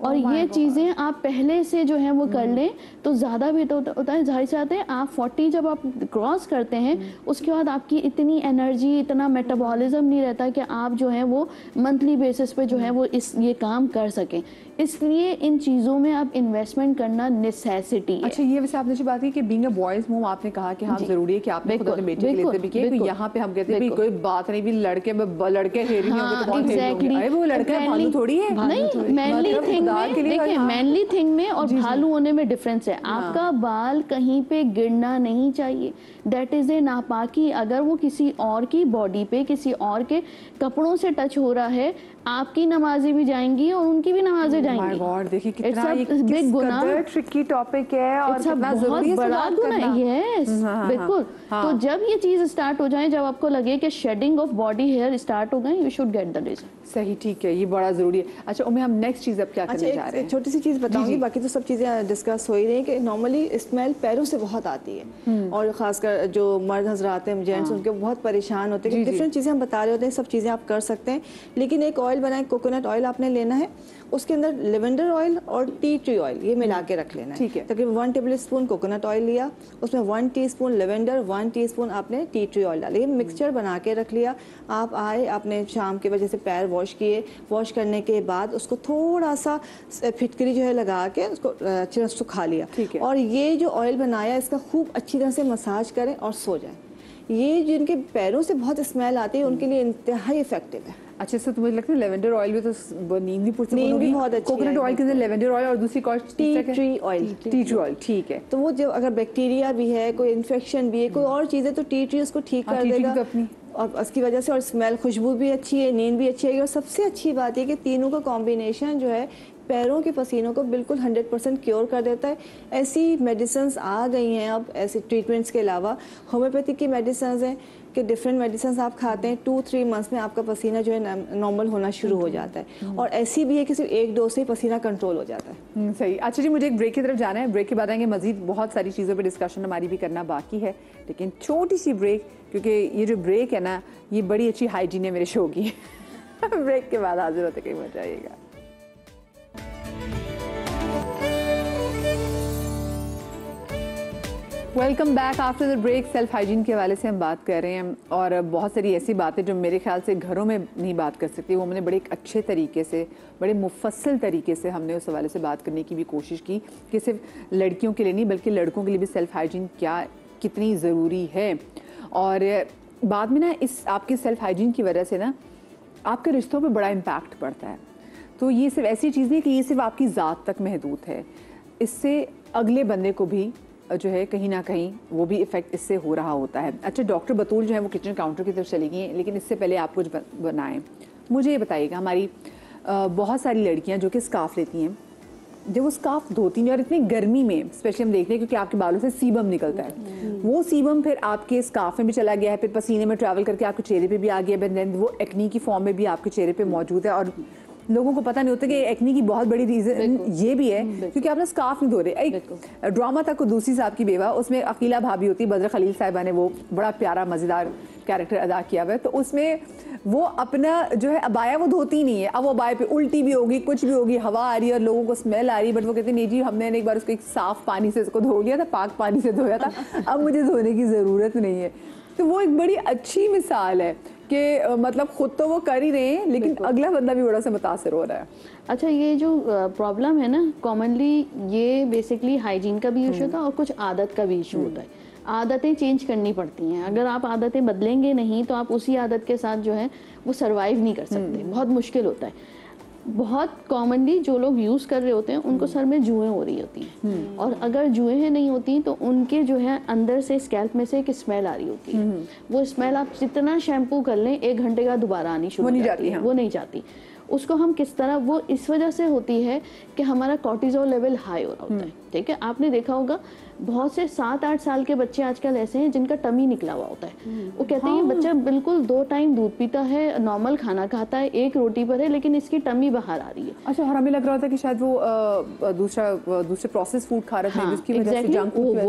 और ये चीज़ें आप पहले से जो है वो कर लें तो ज़्यादा भी तो होता है। जाहिर सी बात है, आप 40 जब आप क्रॉस करते हैं उसके बाद आपकी इतनी एनर्जी, इतना मेटाबॉलिज्म नहीं रहता कि आप जो है वो मंथली बेसिस पे जो है वो ये काम कर सकें। इसलिए इन चीज़ों में आप इन्वेस्टमेंट करना नेसेसिटी है। अच्छा, ये वैसे आपने जो बात की कि बीइंग अ बॉयज मोम, आपने कहा कि हाँ जरूरी है कि आपने खुद अपने बेटे के लिए भी किया, तो यहाँ पे हम कहते हैं कोई बात नहीं, भी लड़के हेरी नहीं होंगे तो कौन हेरी होंगे? अरे वो लड़का है, भालू थोड़ी है। नहीं, मैनली थिंग में देखिए, मैनली थिंग में और भालू होने में डिफरेंस है। आपका बाल कहीं पे गिरना नहीं चाहिए, दैट इज ए नापाकी। अगर वो किसी और की बॉडी पे, किसी और के कपड़ों से टच हो रहा है, आपकी नमाजें भी जाएंगी और उनकी भी नमाजें जाएंगी। माय गॉड, देखिए कितना ये बिग गुनाह, ट्रिकी टॉपिक है और कितना बहुत बड़ा गुनाह है। यस, बिल्कुल। तो जब ये चीज स्टार्ट हो जाए, जब आपको लगे कि shedding of body hair start हो गए, you should get the result. सही, ठीक है, ये बड़ा जरूरी है। अच्छा उम्मे, हम नेक्स्ट चीज अब क्या करने जा रहे हैं? छोटी सी चीज बताऊंगी, बाकी तो सब चीजें डिस्कस हो ही रही है कि नॉर्मली स्मेल पैरों से बहुत आती है और खासकर जो मर्द हजरात हैं, जेंट्स, उनके बहुत परेशान होते हैं। डिफरेंट चीजें हम बता रहे होते हैं, सब चीजें आप कर सकते हैं, लेकिन एक ऑयल बनाए, कोकोनट ऑयल आपने लेना है, उसके अंदर लेवेंडर ऑयल और टी ट्री ऑयल ये मिला के रख लेना है। ठीक है। तकरीबन 1 टेबल स्पून कोकोनट ऑयल लिया, उसमें 1 टीस्पून लेवेंडर, 1 टीस्पून आपने टी ट्री ऑयल डाला, ये मिक्सचर बना के रख लिया। आप आए, आपने शाम के वजह से पैर वॉश किए, वॉश करने के बाद उसको थोड़ा सा फिटकरी जो है लगा के उसको अच्छी तरह सुखा लिया। ठीक है। और ये जो ऑयल बनाया इसका खूब अच्छी तरह से मसाज करें और सो जाएं। ये जिनके पैरों से बहुत स्मेल आती है उनके लिए इंतहाई इफेक्टिव है। अच्छे से, तो मुझे लगता है लेवेंडर ऑयल भी तो नींद भी पूरी नींद भी बहुत अच्छी है। कोकोनट ऑयल के अंदर लेवेंडर ऑयल और दूसरी टी ट्री ऑयल, ठीक है। तो वो जो अगर बैक्टीरिया भी है, कोई इन्फेक्शन भी है, कोई और चीज़ें, तो टी ट्री उसको ठीक कर देगा और उसकी वजह से, और स्मेल, खुशबू भी अच्छी है, नींद भी अच्छी है। और सबसे अच्छी बात है कि तीनों का कॉम्बिनेशन जो है पैरों के पसीनों को बिल्कुल 100% क्योर कर देता है। ऐसी मेडिसिन्स आ गई हैं अब, ऐसे ट्रीटमेंट्स के अलावा होम्योपैथिक की मेडिसिन्स हैं कि डिफरेंट मेडिसिन आप खाते हैं, 2-3 मंथ्स में आपका पसीना जो है नॉर्मल होना शुरू हो जाता है। और ऐसी भी है कि सिर्फ एक डोज से ही पसीना कंट्रोल हो जाता है। सही। अच्छा जी, मुझे एक ब्रेक की तरफ जाना है, ब्रेक के बाद आएंगे, मजीद बहुत सारी चीज़ों पे डिस्कशन हमारी भी करना बाकी है, लेकिन छोटी सी ब्रेक, क्योंकि ये जो ब्रेक है ना, ये बड़ी अच्छी हाइजीन है मेरे शो की। ब्रेक के बाद हाजिर होते, कहीं मत जाइएगा। Welcome back after the break. Self hygiene के हवाले से हम बात कर रहे हैं और बहुत सारी ऐसी बातें जो मेरे ख्याल से घरों में नहीं बात कर सकती, वो हमने बड़े एक अच्छे तरीके से, बड़े मुफस्सल तरीके से हमने उस हवाले से बात करने की भी कोशिश की कि सिर्फ लड़कियों के लिए नहीं बल्कि लड़कों के लिए भी सेल्फ हाइजीन कितनी ज़रूरी है। और बाद में ना इस आपके सेल्फ हाइजीन की वजह से ना आपके रिश्तों पर बड़ा इम्पैक्ट पड़ता है। तो ये सिर्फ ऐसी चीज़ नहीं कि ये सिर्फ आपकी ज़ात तक महदूद है, इससे अगले बंदे को भी जो है कहीं ना कहीं वो भी इफ़ेक्ट इससे हो रहा होता है। अच्छा, डॉक्टर बतूल जो है वो किचन काउंटर की तरफ चली गई हैं, लेकिन इससे पहले आप कुछ बनाएं। मुझे ये बताइएगा, हमारी बहुत सारी लड़कियां जो कि स्कार्फ लेती हैं, जब वो स्कार्फ धोती हैं और इतनी गर्मी में स्पेशली हम देखते हैं क्योंकि आपके बालों से सीबम निकलता है, वो सीबम फिर आपके स्कार्फ में भी चला गया है, फिर पसीने में ट्रैवल करके आपके चेहरे पे भी आ गया है, वो एक्नी की फॉर्म में भी आपके चेहरे पे मौजूद है। और लोगों को पता नहीं होता कि एक्नी की बहुत बड़ी रीज़न ये भी है क्योंकि आप ना स्कार्फ नहीं धो रहे। एक ड्रामा था को दूसरी साहब की बेवा, उसमें अकीला भाभी होती, बद्र खलील साहिबा ने वो बड़ा प्यारा मज़ेदार कैरेक्टर अदा किया हुआ है। तो उसमें वो अपना जो है अबाया वो धोती नहीं है, अब वो अबाया पे उल्टी भी होगी, कुछ भी होगी, हवा आ रही है और लोगों को स्मेल आ रही है, बट वो कहते नहीं जी हमने एक बार उसको एक साफ़ पानी से उसको धो लिया था, पाक पानी से धोया था, अब मुझे धोने की ज़रूरत नहीं है। तो वो एक बड़ी अच्छी मिसाल है कि मतलब खुद तो वो कर ही रहे हैं लेकिन अगला बंदा भी बड़ा सा मुतासर हो रहा है। अच्छा, ये जो प्रॉब्लम है ना, कॉमनली ये बेसिकली हाइजीन का भी इशू था और कुछ आदत का भी इशू होता है। आदतें चेंज करनी पड़ती हैं, अगर आप आदतें बदलेंगे नहीं तो आप उसी आदत के साथ जो है वो सरवाइव नहीं कर सकते, बहुत मुश्किल होता है। बहुत कॉमनली जो लोग यूज़ कर रहे होते हैं उनको सर में जुएं हो रही होती हैं, और अगर जुएं नहीं होती तो उनके जो है अंदर से स्कैल्प में से एक स्मेल आ रही होती है। वो स्मेल आप जितना शैम्पू कर लें 1 घंटे का दोबारा आनी शुरू हो जाती है, वो नहीं जाती। उसको हम किस तरह, वो इस वजह से होती है कि हमारा कॉर्टिजोल लेवल हाई हो रहा होता है। ठीक है, आपने देखा होगा बहुत से 7-8 साल के बच्चे आजकल ऐसे हैं जिनका टमी निकला हुआ होता है। वो कहते हैं ये बच्चा बिल्कुल 2 टाइम दूध पीता है, नॉर्मल खाना खाता है, 1 रोटी पर है, लेकिन इसकी टमी बाहर आ रही है। अच्छा, और हमें लग रहा था कि शायद वो दूसरे प्रोसेस फूड खा रहे थे, जिसकी वजह से जंक फूड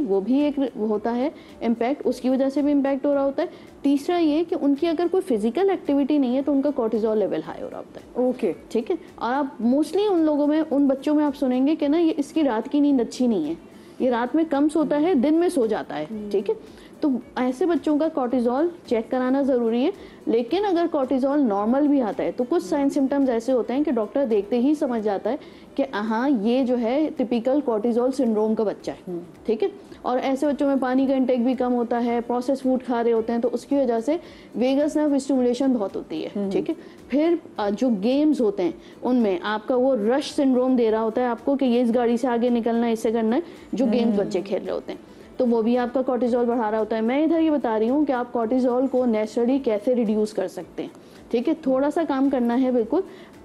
वो भी एक होता है इम्पैक्ट, उसकी वजह से भी इम्पैक्ट हो रहा होता है। तीसरा ये कि उनकी अगर कोई फिजिकल एक्टिविटी नहीं है तो उनका कॉर्टिजोल लेवल हाई हो रहा होता है। ओके, ठीक है। और आप मोस्टली उन लोगों में, उन बच्चों में आप सुनेंगे कि ना ये इसकी रात की नींद अच्छी नहीं है, ये रात में कम सोता है, दिन में सो जाता है। ठीक है, तो ऐसे बच्चों का कॉर्टिजोल चेक कराना ज़रूरी है। लेकिन अगर कॉर्टिजोल नॉर्मल भी आता है तो कुछ साइन सिम्टम्स ऐसे होते हैं कि डॉक्टर देखते ही समझ जाता है कि हाँ ये जो है टिपिकल कॉर्टिजोल सिंड्रोम का बच्चा है। ठीक है, और ऐसे बच्चों में पानी का इंटेक भी कम होता है, प्रोसेस फूड खा रहे होते हैं, तो उसकी वजह से वेगस नर्व स्टिमुलेशन बहुत होती है। ठीक है, फिर जो गेम्स होते हैं उनमें आपका वो रश सिंड्रोम दे रहा होता है आपको कि ये इस गाड़ी से आगे निकलना है, इससे करना है, जो गेम्स बच्चे खेल रहे होते हैं, तो वो भी आपका कॉर्टिजोल बढ़ा रहा होता है। मैं इधर ये बता रही हूँ कि आप कॉर्टिजोल को नेचुरली कैसे रिड्यूस कर सकते हैं। ठीक है, थोड़ा सा काम करना है। बिल्कुल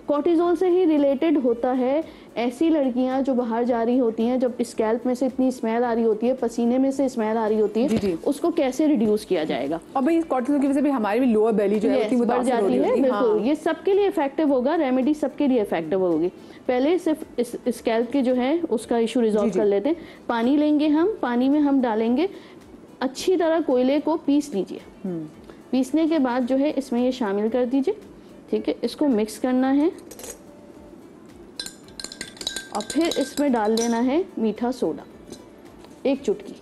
कॉर्टिजोल से ही रिलेटेड होता है। ऐसी लड़कियां जो बाहर जा रही होती हैं, जब स्कैल्प में से इतनी स्मेल आ रही होती है, पसीने में से स्मेल आ रही होती है, जी। उसको कैसे रिड्यूस किया जाएगा। और भाई कॉर्टिजोल की वजह से भी हमारी भी लोअर बेली जो है वो बढ़ जाती है। बिल्कुल, ये सबके लिए इफेक्टिव होगा, रेमेडी सबके लिए इफेक्टिव होगी। पहले सिर्फ इस स्कैल्प के जो है उसका इशू रिजॉल्व कर लेते हैं। पानी लेंगे हम, पानी में हम डालेंगे अच्छी तरह कोयले को पीस लीजिए। पीसने के बाद जो है इसमें ये शामिल कर दीजिए, ठीक है। इसको मिक्स करना है और फिर इसमें डाल देना है मीठा सोडा, 1 चुटकी।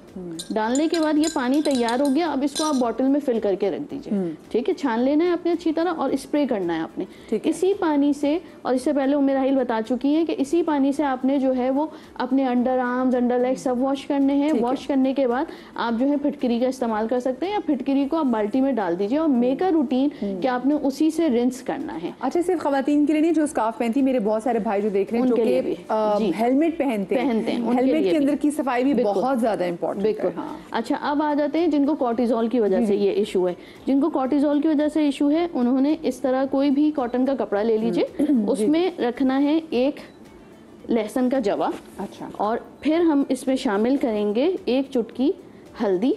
डालने के बाद ये पानी तैयार हो गया। अब इसको आप बॉटल में फिल करके रख दीजिए, ठीक है। छान लेना है आपने अच्छी तरह और स्प्रे करना है आपने इसी पानी से। और इससे पहले उम्मे राहिल बता चुकी है कि इसी पानी से आपने जो है वो अपने अंडर आर्म्स, अंडर लेग सब वॉश करने हैं। वॉश करने के बाद आप जो है फिटकरी का इस्तेमाल कर सकते हैं, या फिटकरी को आप बाल्टी में डाल दीजिए और मेक अ रूटीन कि आपने उसी से रिंस करना है। अच्छा, सिर्फ खवातीन के लिए नहीं, जो स्कार्फ पहनती, मेरे बहुत सारे भाई जो देख रहे हैं उनके लिए जो हेलमेट पहनते हैं, हेलमेट के अंदर की सफाई भी बहुत ज्यादा इंपॉर्टेंट है। अच्छा, अब आ जाते हैं जिनको कॉर्टिजोल की वजह से ये इशू है। जिनको कॉर्टिजोल की वजह से इशू है, उन्होंने इस तरह कोई भी कॉटन का कपड़ा ले लीजिए, उसमें रखना है 1 लहसुन का जवा। अच्छा, और फिर हम इसमें शामिल करेंगे 1 चुटकी हल्दी।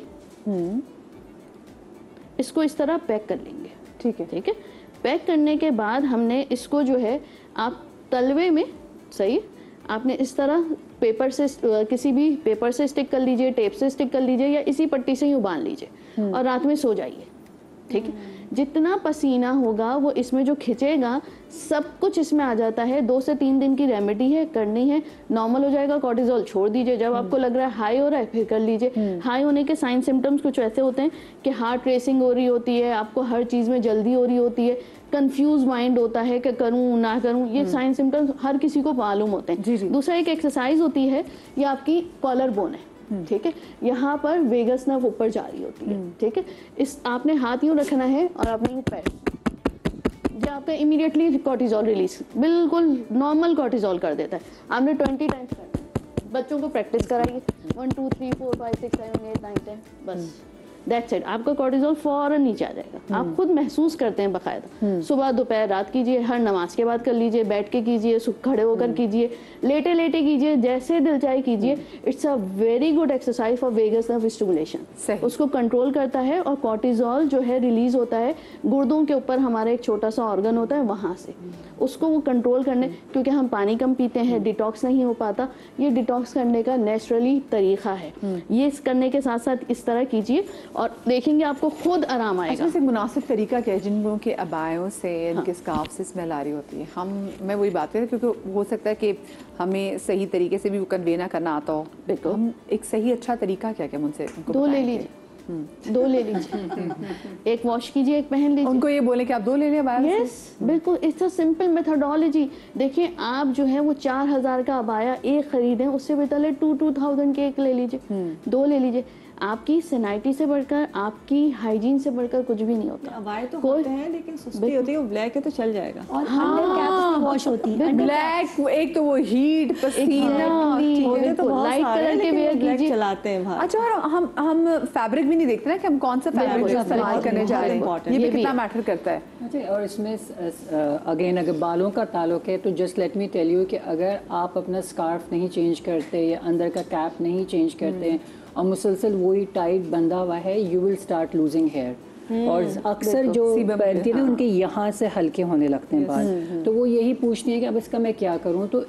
इसको इस तरह पैक कर लेंगे, ठीक है। ठीक है। पैक करने के बाद हमने इसको जो है आप तलवे में, सही, आपने इस तरह पेपर से, किसी भी पेपर से स्टिक कर लीजिए, टेप से स्टिक कर लीजिए, या इसी पट्टी से ही बांध लीजिए और रात में सो जाइए, ठीक है। जितना पसीना होगा वो इसमें जो खिंचेगा, सब कुछ इसमें आ जाता है। 2 से 3 दिन की रेमेडी है, करनी है, नॉर्मल हो जाएगा। कॉर्टिजोल छोड़ दीजिए। जब आपको लग रहा है हाई हो रहा है, फिर कर लीजिए। हाई होने के साइन सिम्टम्स कुछ ऐसे होते हैं कि हार्ट रेसिंग हो रही होती है, आपको हर चीज़ में जल्दी हो रही होती है, कंफ्यूज माइंड होता है कि करूं ना करूं। ये साइन सिम्टम्स हर किसी को मालूम होते हैं। दूसरा एक एक्सरसाइज होती है, ये आपकी कॉलर बोन है, ठीक है। यहाँ पर वेगस नर्व ऊपर जा रही होती है, ठीक है। इस आपने हाथ यूं रखना है और आपने पैर, जो आपका इमीडिएटली कॉर्टिजोल रिलीज, बिल्कुल नॉर्मल कॉर्टिजोल कर देता है। आपने 20 टाइम्स करना है। बच्चों को प्रैक्टिस कराइए, 1 2 3 4 5 6 7 8 9 10, बस दैट्स इट। आपका कॉर्टिजोल फौरन नीचे आ जाएगा। आप खुद महसूस करते हैं बाकायदा। सुबह, दोपहर, रात कीजिए, हर नमाज के बाद कर लीजिए, बैठ के कीजिए, खड़े होकर कीजिए, लेटे लेटे कीजिए, जैसे दिल चाहे कीजिए। It's a very good exercise for vagus nerve stimulation. उसको कंट्रोल करता है और कॉर्टिजोल जो है रिलीज होता है गुर्दों के ऊपर, हमारा एक छोटा सा ऑर्गन होता है वहां से, उसको वो कंट्रोल करने, क्योंकि हम पानी कम पीते हैं, डिटॉक्स नहीं हो पाता। ये डिटॉक्स करने का नेचुरली तरीका है। ये करने के साथ साथ इस तरह कीजिए और देखेंगे आपको खुद आराम आएगा। अच्छा, मुनासिब तरीका क्या है जिन लोगों के अबायों से, इनके स्कार्फ से स्मेल आ रही होती है? मैं वही बात करें, क्योंकि हो सकता है कि हमें सही तरीके से भी वो कन्वे ना करना आता हो। बिल्कुल, हम एक सही अच्छा तरीका क्या क्या उनसे 2 ले लीजिए, 2 ले लीजिए, एक वॉश कीजिए, एक पहन लीजिए। उनको ये बोले कि आप 2 ले लें बाहर से? यस, बिल्कुल। It's a simple methodology. देखिए, आप जो है वो 4000 का अबाया एक खरीदें, उससे बेहतर 2000 के एक ले लीजिए, 2 ले लीजिए। आपकी सैनिटी से बढ़कर, आपकी हाइजीन से बढ़कर कुछ भी नहीं होता। अबाए तो होते हैं, लेकिन सुस्ती होती है। वो ब्लैक है तो चल जाएगा। और अंडर कैप्स वॉश होती है। ब्लैक, एक तो वो हीट, पसीना, तो लाइट कलर के वेयर कीजिए, चलाते हैं बाहर। अच्छा, और हम फैब्रिक भी नहीं देखते ना कि हम कौन सा फैब्रिक इस्तेमाल करने जा रहे हैं। ये भी कितना मैटर करता है। अच्छा, और इसमें अगेन अगर बालों का ताल्लुक है तो just let me tell you कि अगर आप अपना स्कार्फ नहीं चेंज करते या अंदर का कैप नहीं चेंज करते और मुसलसल वही टाइट बंधा हुआ है, you will start losing hair. और अक्सर जो पहनती है ना, उनके यहाँ से हल्के होने लगते हैं बाल। तो वो यही पूछती हैं कि अब इसका मैं क्या करूँ। तो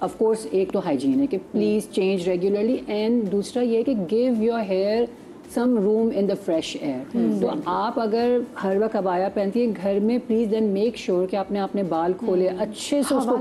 ऑफ कोर्स एक तो हाइजीन है कि प्लीज़ चेंज रेगुलरली, एंड दूसरा ये है कि give your hair some room in the fresh air. तो आप अगर हर वक्त अबाया पहनती हैं घर में, प्लीज देन मेक श्योर कि आपने अपने बाल खोले, अच्छे से उसको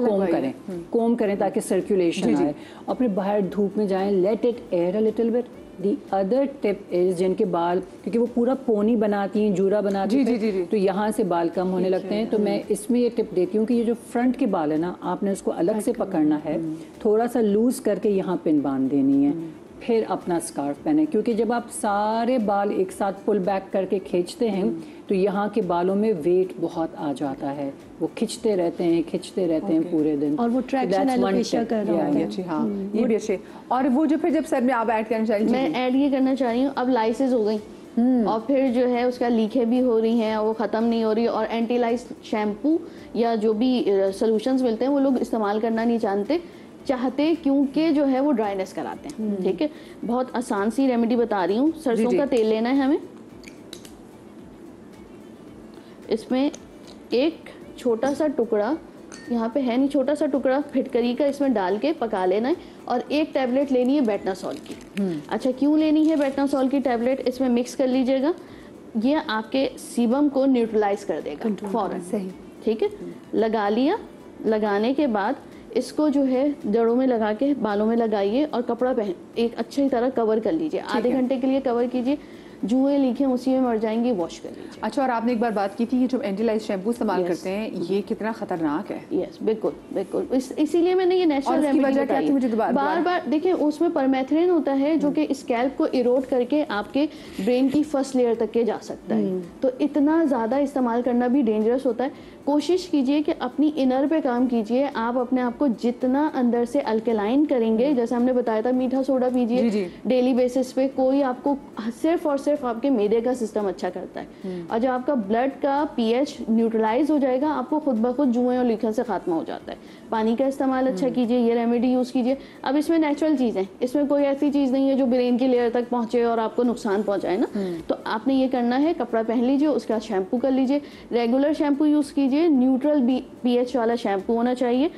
कोम करें ताकि सर्कुलेशन आए। और फिर बाहर धूप में जाएं, let it air a little bit. The other tip is, जिनके बाल, क्योंकि वो पूरा पोनी बनाती हैं, जूरा बनाती हैं, तो यहाँ से बाल कम होने लगते हैं। तो मैं इसमें ये टिप देती हूँ कि ये जो फ्रंट के बाल है ना, आपने उसको अलग से पकड़ना है, थोड़ा सा लूज करके यहाँ पिन बांध देनी है, फिर अपना स्कार्फ पहने। क्योंकि जब आप सारे बाल एक साथ पुल बैक करके खींचते हैं तो यहाँ के बालों में वेट बहुत आ जाता है, वो खिंचते रहते हैं पूरे दिन, और वो ट्रैक्शन एलोपेशिया कर रहा है। अच्छी, हाँ, ये भी अच्छे। और वो जो फिर जब सर में आप ऐड करना चाहिए, मैं ऐड ये करना चाह रही हूँ, अब लाइसेस हो गई, और फिर जो है उसका लीकें भी हो रही हैं और वो ख़त्म नहीं हो रही, और एंटी लाइस शैम्पू या जो भी सॉल्यूशंस मिलते हैं वो लोग इस्तेमाल करना नहीं चाहते क्योंकि जो है वो ड्राइनेस कराते हैं। ठीक है, बहुत आसान सी रेमेडी बता रही हूँ। सरसों का तेल लेना है हमें, इसमें एक छोटा सा टुकड़ा, यहाँ पे है नहीं, छोटा सा टुकड़ा फिटकरी का इसमें डाल के पका लेना है, और एक टैबलेट लेनी है बेटासॉल की। अच्छा, क्यों लेनी है बेटासॉल की टैबलेट? इसमें मिक्स कर लीजिएगा, ये आपके सीबम को न्यूट्रलाइज कर देगा फौरन। सही, ठीक है, लगा लिया। लगाने के बाद इसको जो है जड़ों में लगा के बालों में लगाइए और कपड़ा पहन एक अच्छी तरह कवर कर लीजिए। आधे घंटे के लिए कवर कीजिए, जुएं लीखें उसी में मर जाएंगी, वॉश कर लीजिए। अच्छा, और आपने एक बार बात की थी ये जो एंटीलाइज शैम्पू इस्तेमाल करते हैं ये कितना खतरनाक है? यस, बिल्कुल बिल्कुल, इसीलिए मैंने ये नेचुरल रेमेडी बताई। मुझे बार बार देखिए उसमें परमेथ्रिन होता है जो कि स्कैल्प को इरोड करके आपके ब्रेन की फर्स्ट लेयर तक के जा सकता है, तो इतना ज़्यादा इस्तेमाल करना भी डेंजरस होता है। कोशिश कीजिए कि अपनी इनर पे काम कीजिए। आप अपने आप को जितना अंदर से अल्कलाइन करेंगे, जैसे हमने बताया था मीठा सोडा पीजिए डेली बेसिस पे, कोई आपको सिर्फ और सिर्फ आपके मैदे का सिस्टम अच्छा करता है। और जब आपका ब्लड का पीएच न्यूट्रलाइज हो जाएगा, आपको खुद ब खुद जुएं और लीखन से खात्मा हो जाता है। पानी का इस्तेमाल अच्छा कीजिए, ये रेमेडी यूज़ कीजिए। अब इसमें नेचुरल चीज़ें, इसमें कोई ऐसी चीज़ नहीं है जो ब्रेन की लेयर तक पहुंचे और आपको नुकसान पहुंचाए ना। तो आपने ये करना है, कपड़ा पहन लीजिए, उसका शैम्पू कर लीजिए, रेगुलर शैम्पू यूज़ कीजिए, न्यूट्रल पीएच वाला शैम्पू होना चाहिए।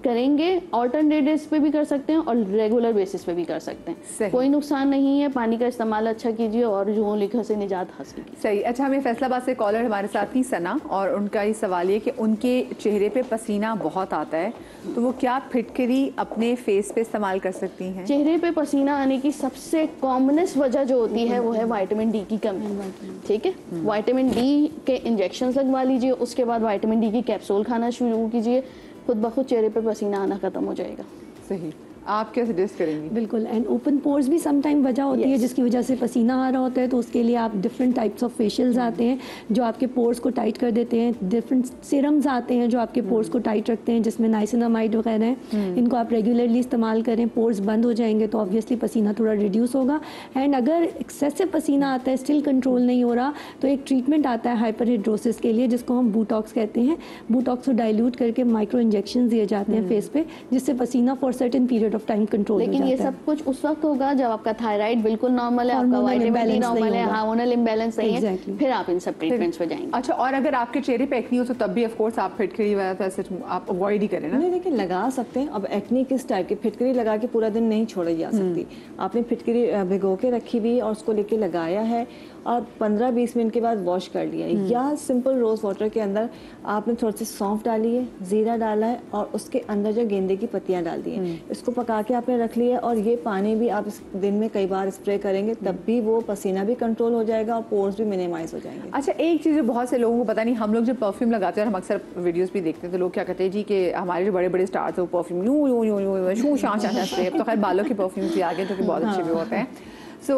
करेंगे ऑल्टरनेट डेज पे भी कर सकते हैं और रेगुलर बेसिस पे भी कर सकते हैं, कोई नुकसान नहीं है। पानी का इस्तेमाल अच्छा कीजिए और जुओं लिखा से निजात हासिल कीजिए। सही। अच्छा, हमें फैसलाबाद से कॉलर हमारे साथ थी सना, और उनका ये सवाल ये कि उनके चेहरे पे पसीना बहुत आता है, तो वो क्या फिटकरी अपने फेस पे इस्तेमाल कर सकती हैं? चेहरे पे पसीना आने की सबसे कॉमनेस्ट वजह जो होती है वो है विटामिन डी की कमी। ठीक है, विटामिन डी के इंजेक्शन लगवा लीजिए, उसके बाद विटामिन डी की कैप्सूल खाना शुरू कीजिए, खुद ब खुद चेहरे पे पसीना आना खत्म हो जाएगा। सही। आप क्या सजेस्ट करेंगी? बिल्कुल, एंड ओपन पोर्स भी सम टाइम वजह होती है जिसकी वजह से पसीना आ रहा होता है, तो उसके लिए आप डिफरेंट टाइप्स ऑफ फेशियल्स आते हैं जो आपके पोर्स को टाइट कर देते हैं। डिफरेंट सिरम्स आते हैं जो आपके पोर्स को टाइट रखते हैं, जिसमें नाइसिनामाइड वगैरह हैं। इनको आप रेगुलरली इस्तेमाल करें, पोर्स बंद हो जाएंगे तो ऑब्वियसली पसीना थोड़ा रिड्यूस होगा। एंड अगर एक्सेसिव पसीना आता है, स्टिल कंट्रोल नहीं हो रहा, तो एक ट्रीटमेंट आता है हाइपरहिड्रोसिस के लिए जिसको हम बूटॉक्स कहते हैं। बूटॉक्स को डाइल्यूट करके माइक्रो इंजेक्शन दिए जाते हैं फेस पे, जिससे पसीना for certain period of time control. लेकिन ये सब कुछ उस वक्त होगा जब आपका थायराइड बिल्कुल नॉर्मल है, आपका विटामिन डी नॉर्मल है, हार्मोनल इंबैलेंस नहीं है, फिर आप इन सब ट्रीटमेंट्स पे जाएंगे। अच्छा, और अगर आपके चेहरे पे एक्नी हो तो तब भी ऑफ कोर्स आप फिटकरी वगैरह आप अवॉइड ही करें ना? नहीं, देखिए लगा सकते हैं। अब एक्नी किस टाइप की, फिटकरी लगा के पूरा दिन नहीं छोड़ी जा सकती। आपने फिटकरी भिगो के रखी हुई और उसको लेके लगाया है और 15-20 मिनट के बाद वॉश कर लिया, या सिंपल रोज़ वाटर के अंदर आपने थोड़ी सी सौंफ डाली है, ज़ीरा डाला है और उसके अंदर जो गेंदे की पत्तियां डाल दी हैं, इसको पका के आपने रख लिया। और ये पानी भी आप इस दिन में कई बार स्प्रे करेंगे, तब भी वो पसीना भी कंट्रोल हो जाएगा और पोर्स भी मिनिमाइज हो जाएंगे। अच्छा, एक चीज़ बहुत से लोगों को पता नहीं, हम लोग जब परफ्यूम लगाते हैं और हम अक्सर वीडियोस भी देखते हैं तो लोग क्या कहते हैं जी कि हमारे जो बड़े बड़े स्टार्स हैं वो परफ्यूम शू शाँ से, तो खैर बालों के परफ्यूम्स भी आ गए जो कि बहुत अच्छे भी होते हैं। सो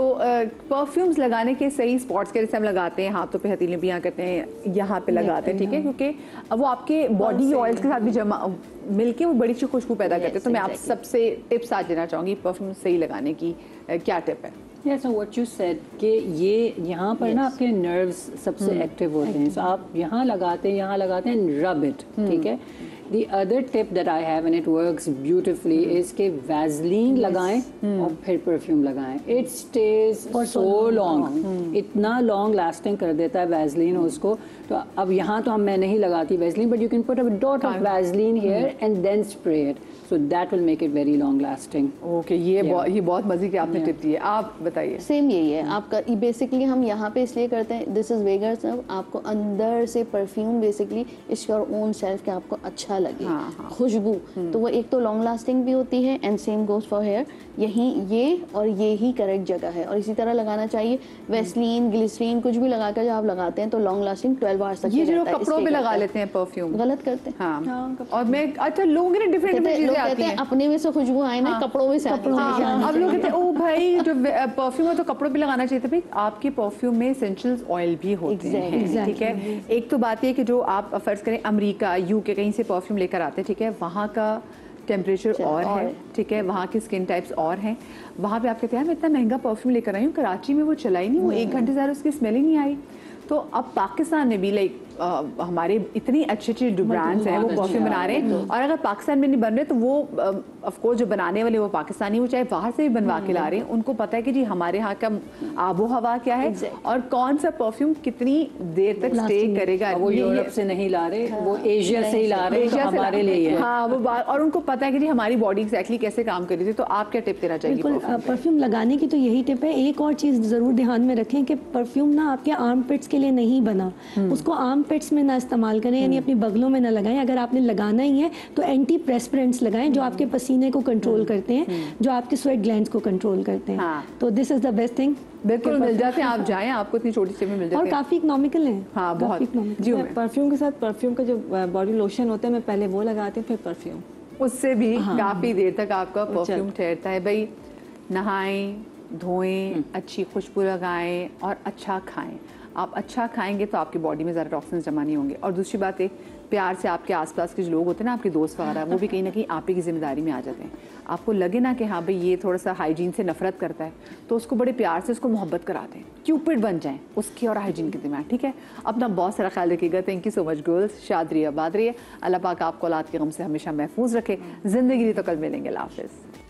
परफ्यूम्स लगाने के सही स्पॉट्स के जैसे हम लगाते हैं हाथों पे हथेलियाँ करते हैं, यहाँ पे लगाते हैं, ठीक है, क्योंकि अब वो आपके बॉडी ऑयल्स के साथ भी जमा मिलके वो बड़ी अच्छी खुशबू पैदा करते हैं। तो मैं आप सबसे टिप्स आज देना चाहूँगी परफ्यूम सही लगाने की, क्या टिप है? Yes, so what you said कि ये यहाँ पर ना आपके नर्व्स सबसे एक्टिव होते हैं, so आप यहाँ लगाते हैं rub it, ठीक है। The other tip that I have and it works beautifully is कि वैसलीन लगाएं और फिर परफ्यूम लगाएं। It stays for so long, इतना long lasting कर देता है वैसलीन उसको। तो अब यहाँ तो मैं नहीं लगाती Vaseline, but you can put a dot of Vaseline here and then spray it, so that will make it very long lasting. Okay, ये बहुत मजे की आपने टिप दी है। आप बताइए। सेम यही है आपका, बेसिकली हम यहाँ पे इसलिए करते हैं, दिस इज वेगर्स, आपको अंदर से perfume basically it's your own self के आपको अच्छा लगे, खुशबू, तो वो एक तो लॉन्ग लास्टिंग भी होती है and same goes for hair. ये और ये ही करेक्ट जगह है और इसी तरह लगाना चाहिए। वेस्लीन, ग्लिसरीन कुछ भी लगाकर जब आप लगाते हैं तो लॉन्ग लास्टिंग 12 आवर्स तक। ये जो कपड़ों पे लगा लेते हैं परफ्यूम गलत करते हैं। हाँ। और मैं अच्छा लोग ने डिफरेंट चीजें आती हैं, अपने में से खुशबू आए ना, कपड़ों में से अब लोग कहते हैं ओ भाई जो परफ्यूम है तो कपड़ों पे लगाना चाहिए था। भाई आपके परफ्यूम में एसेंशियल ऑयल भी होते हैं, ठीक है। एक तो बात ये कि जो आप फर्ज करें अमेरिका, यूके कहीं से परफ्यूम लेकर आते हैं, ठीक है, वहाँ का टेम्परेचर और है, ठीक है, वहाँ के स्किन टाइप्स और हैं। वहाँ पे आप कहते हैं मैं इतना महंगा परफ्यूम लेकर आई हूँ, कराची में वो चला ही नहीं, वो 1 घंटे से ज़्यादा उसकी स्मेल ही नहीं आई। तो अब पाकिस्तान में भी लाइक हमारे इतनी अच्छे अच्छे जो ब्रांड्स हैं वो परफ्यूम बना रहे हैं, और अगर पाकिस्तान में नहीं बन रहे तो वो ऑफ कोर्स जो बनाने वाले वो पाकिस्तानी, वो चाहे बाहर से भी बनवा के ला रहे हैं, उनको पता है कि जी हमारे यहाँ का आबो हवा क्या है और कौन सा परफ्यूम कितनी देर तक स्टे करेगा। वो यूरोप से नहीं ला रहे, वो एशिया से ही ला रहे हैं, हमारे लिए। हाँ, वो और उनको पता है कि जी हमारी बॉडी एक्जैक्टली कैसे काम कर रही थी। तो आप क्या टिप देना चाहिए? बिल्कुल, परफ्यूम लगाने की तो यही टिप है। एक और चीज़ ज़रूर ध्यान में रखें कि परफ्यूम ना आपके आर्म पिट्स के लिए नहीं बना, उसको आर्म पिट्स में ना इस्तेमाल करें, यानी अपनी बगलों में ना लगाएं। अगर आपने लगाना ही है तो एंटी प्रेस्पिरेंट्स लगाएं जो आपके पसीने को कंट्रोल करते हैं, जो आपके स्वेट ग्लैंड्स को कंट्रोल करते हैं। तो this is the best thing. बिल्कुल मिल जाते हैं, आप जाएं, आपको इतनी छोटी सी में मिल जाते हैं और काफ़ी इकोनॉमिकल है। हाँ, बहुत जी। परफ्यूम के साथ परफ्यूम का जो बॉडी लोशन होता है मैं पहले वो लगाती हूँ, फिर परफ्यूम, उससे भी काफ़ी देर तक आपका परफ्यूम ठहरता है। भाई नहाएं, धोएं, अच्छी खुशबू लगाएं और अच्छा खाएं। आप अच्छा खाएंगे तो आपकी बॉडी में ज़्यादा टॉक्सिन्स जमा नहीं होंगे। और दूसरी बात है, प्यार से आपके आसपास के जो लोग होते हैं ना, आपके दोस्त वगैरह, वो भी कहीं ना कहीं आप ही की जिम्मेदारी में आ जाते हैं। आपको लगे ना कि हाँ भाई ये थोड़ा सा हाइजीन से नफरत करता है, तो उसको बड़े प्यार से उसको मोहब्बत करा दें, क्यूपिड बन जाएं उसकी और हाइजीन के दिमाग, ठीक है। अपना बहुत सारा ख्याल रखिएगा। Thank you so much girls. शाद रहिए, आबाद रहिए। अल्लाह पाक आपको औलाद के गम से हमेशा महफूज रखे। ज़िंदगी तो कल मिलेंगे। अल्लाह हाफ़िज़।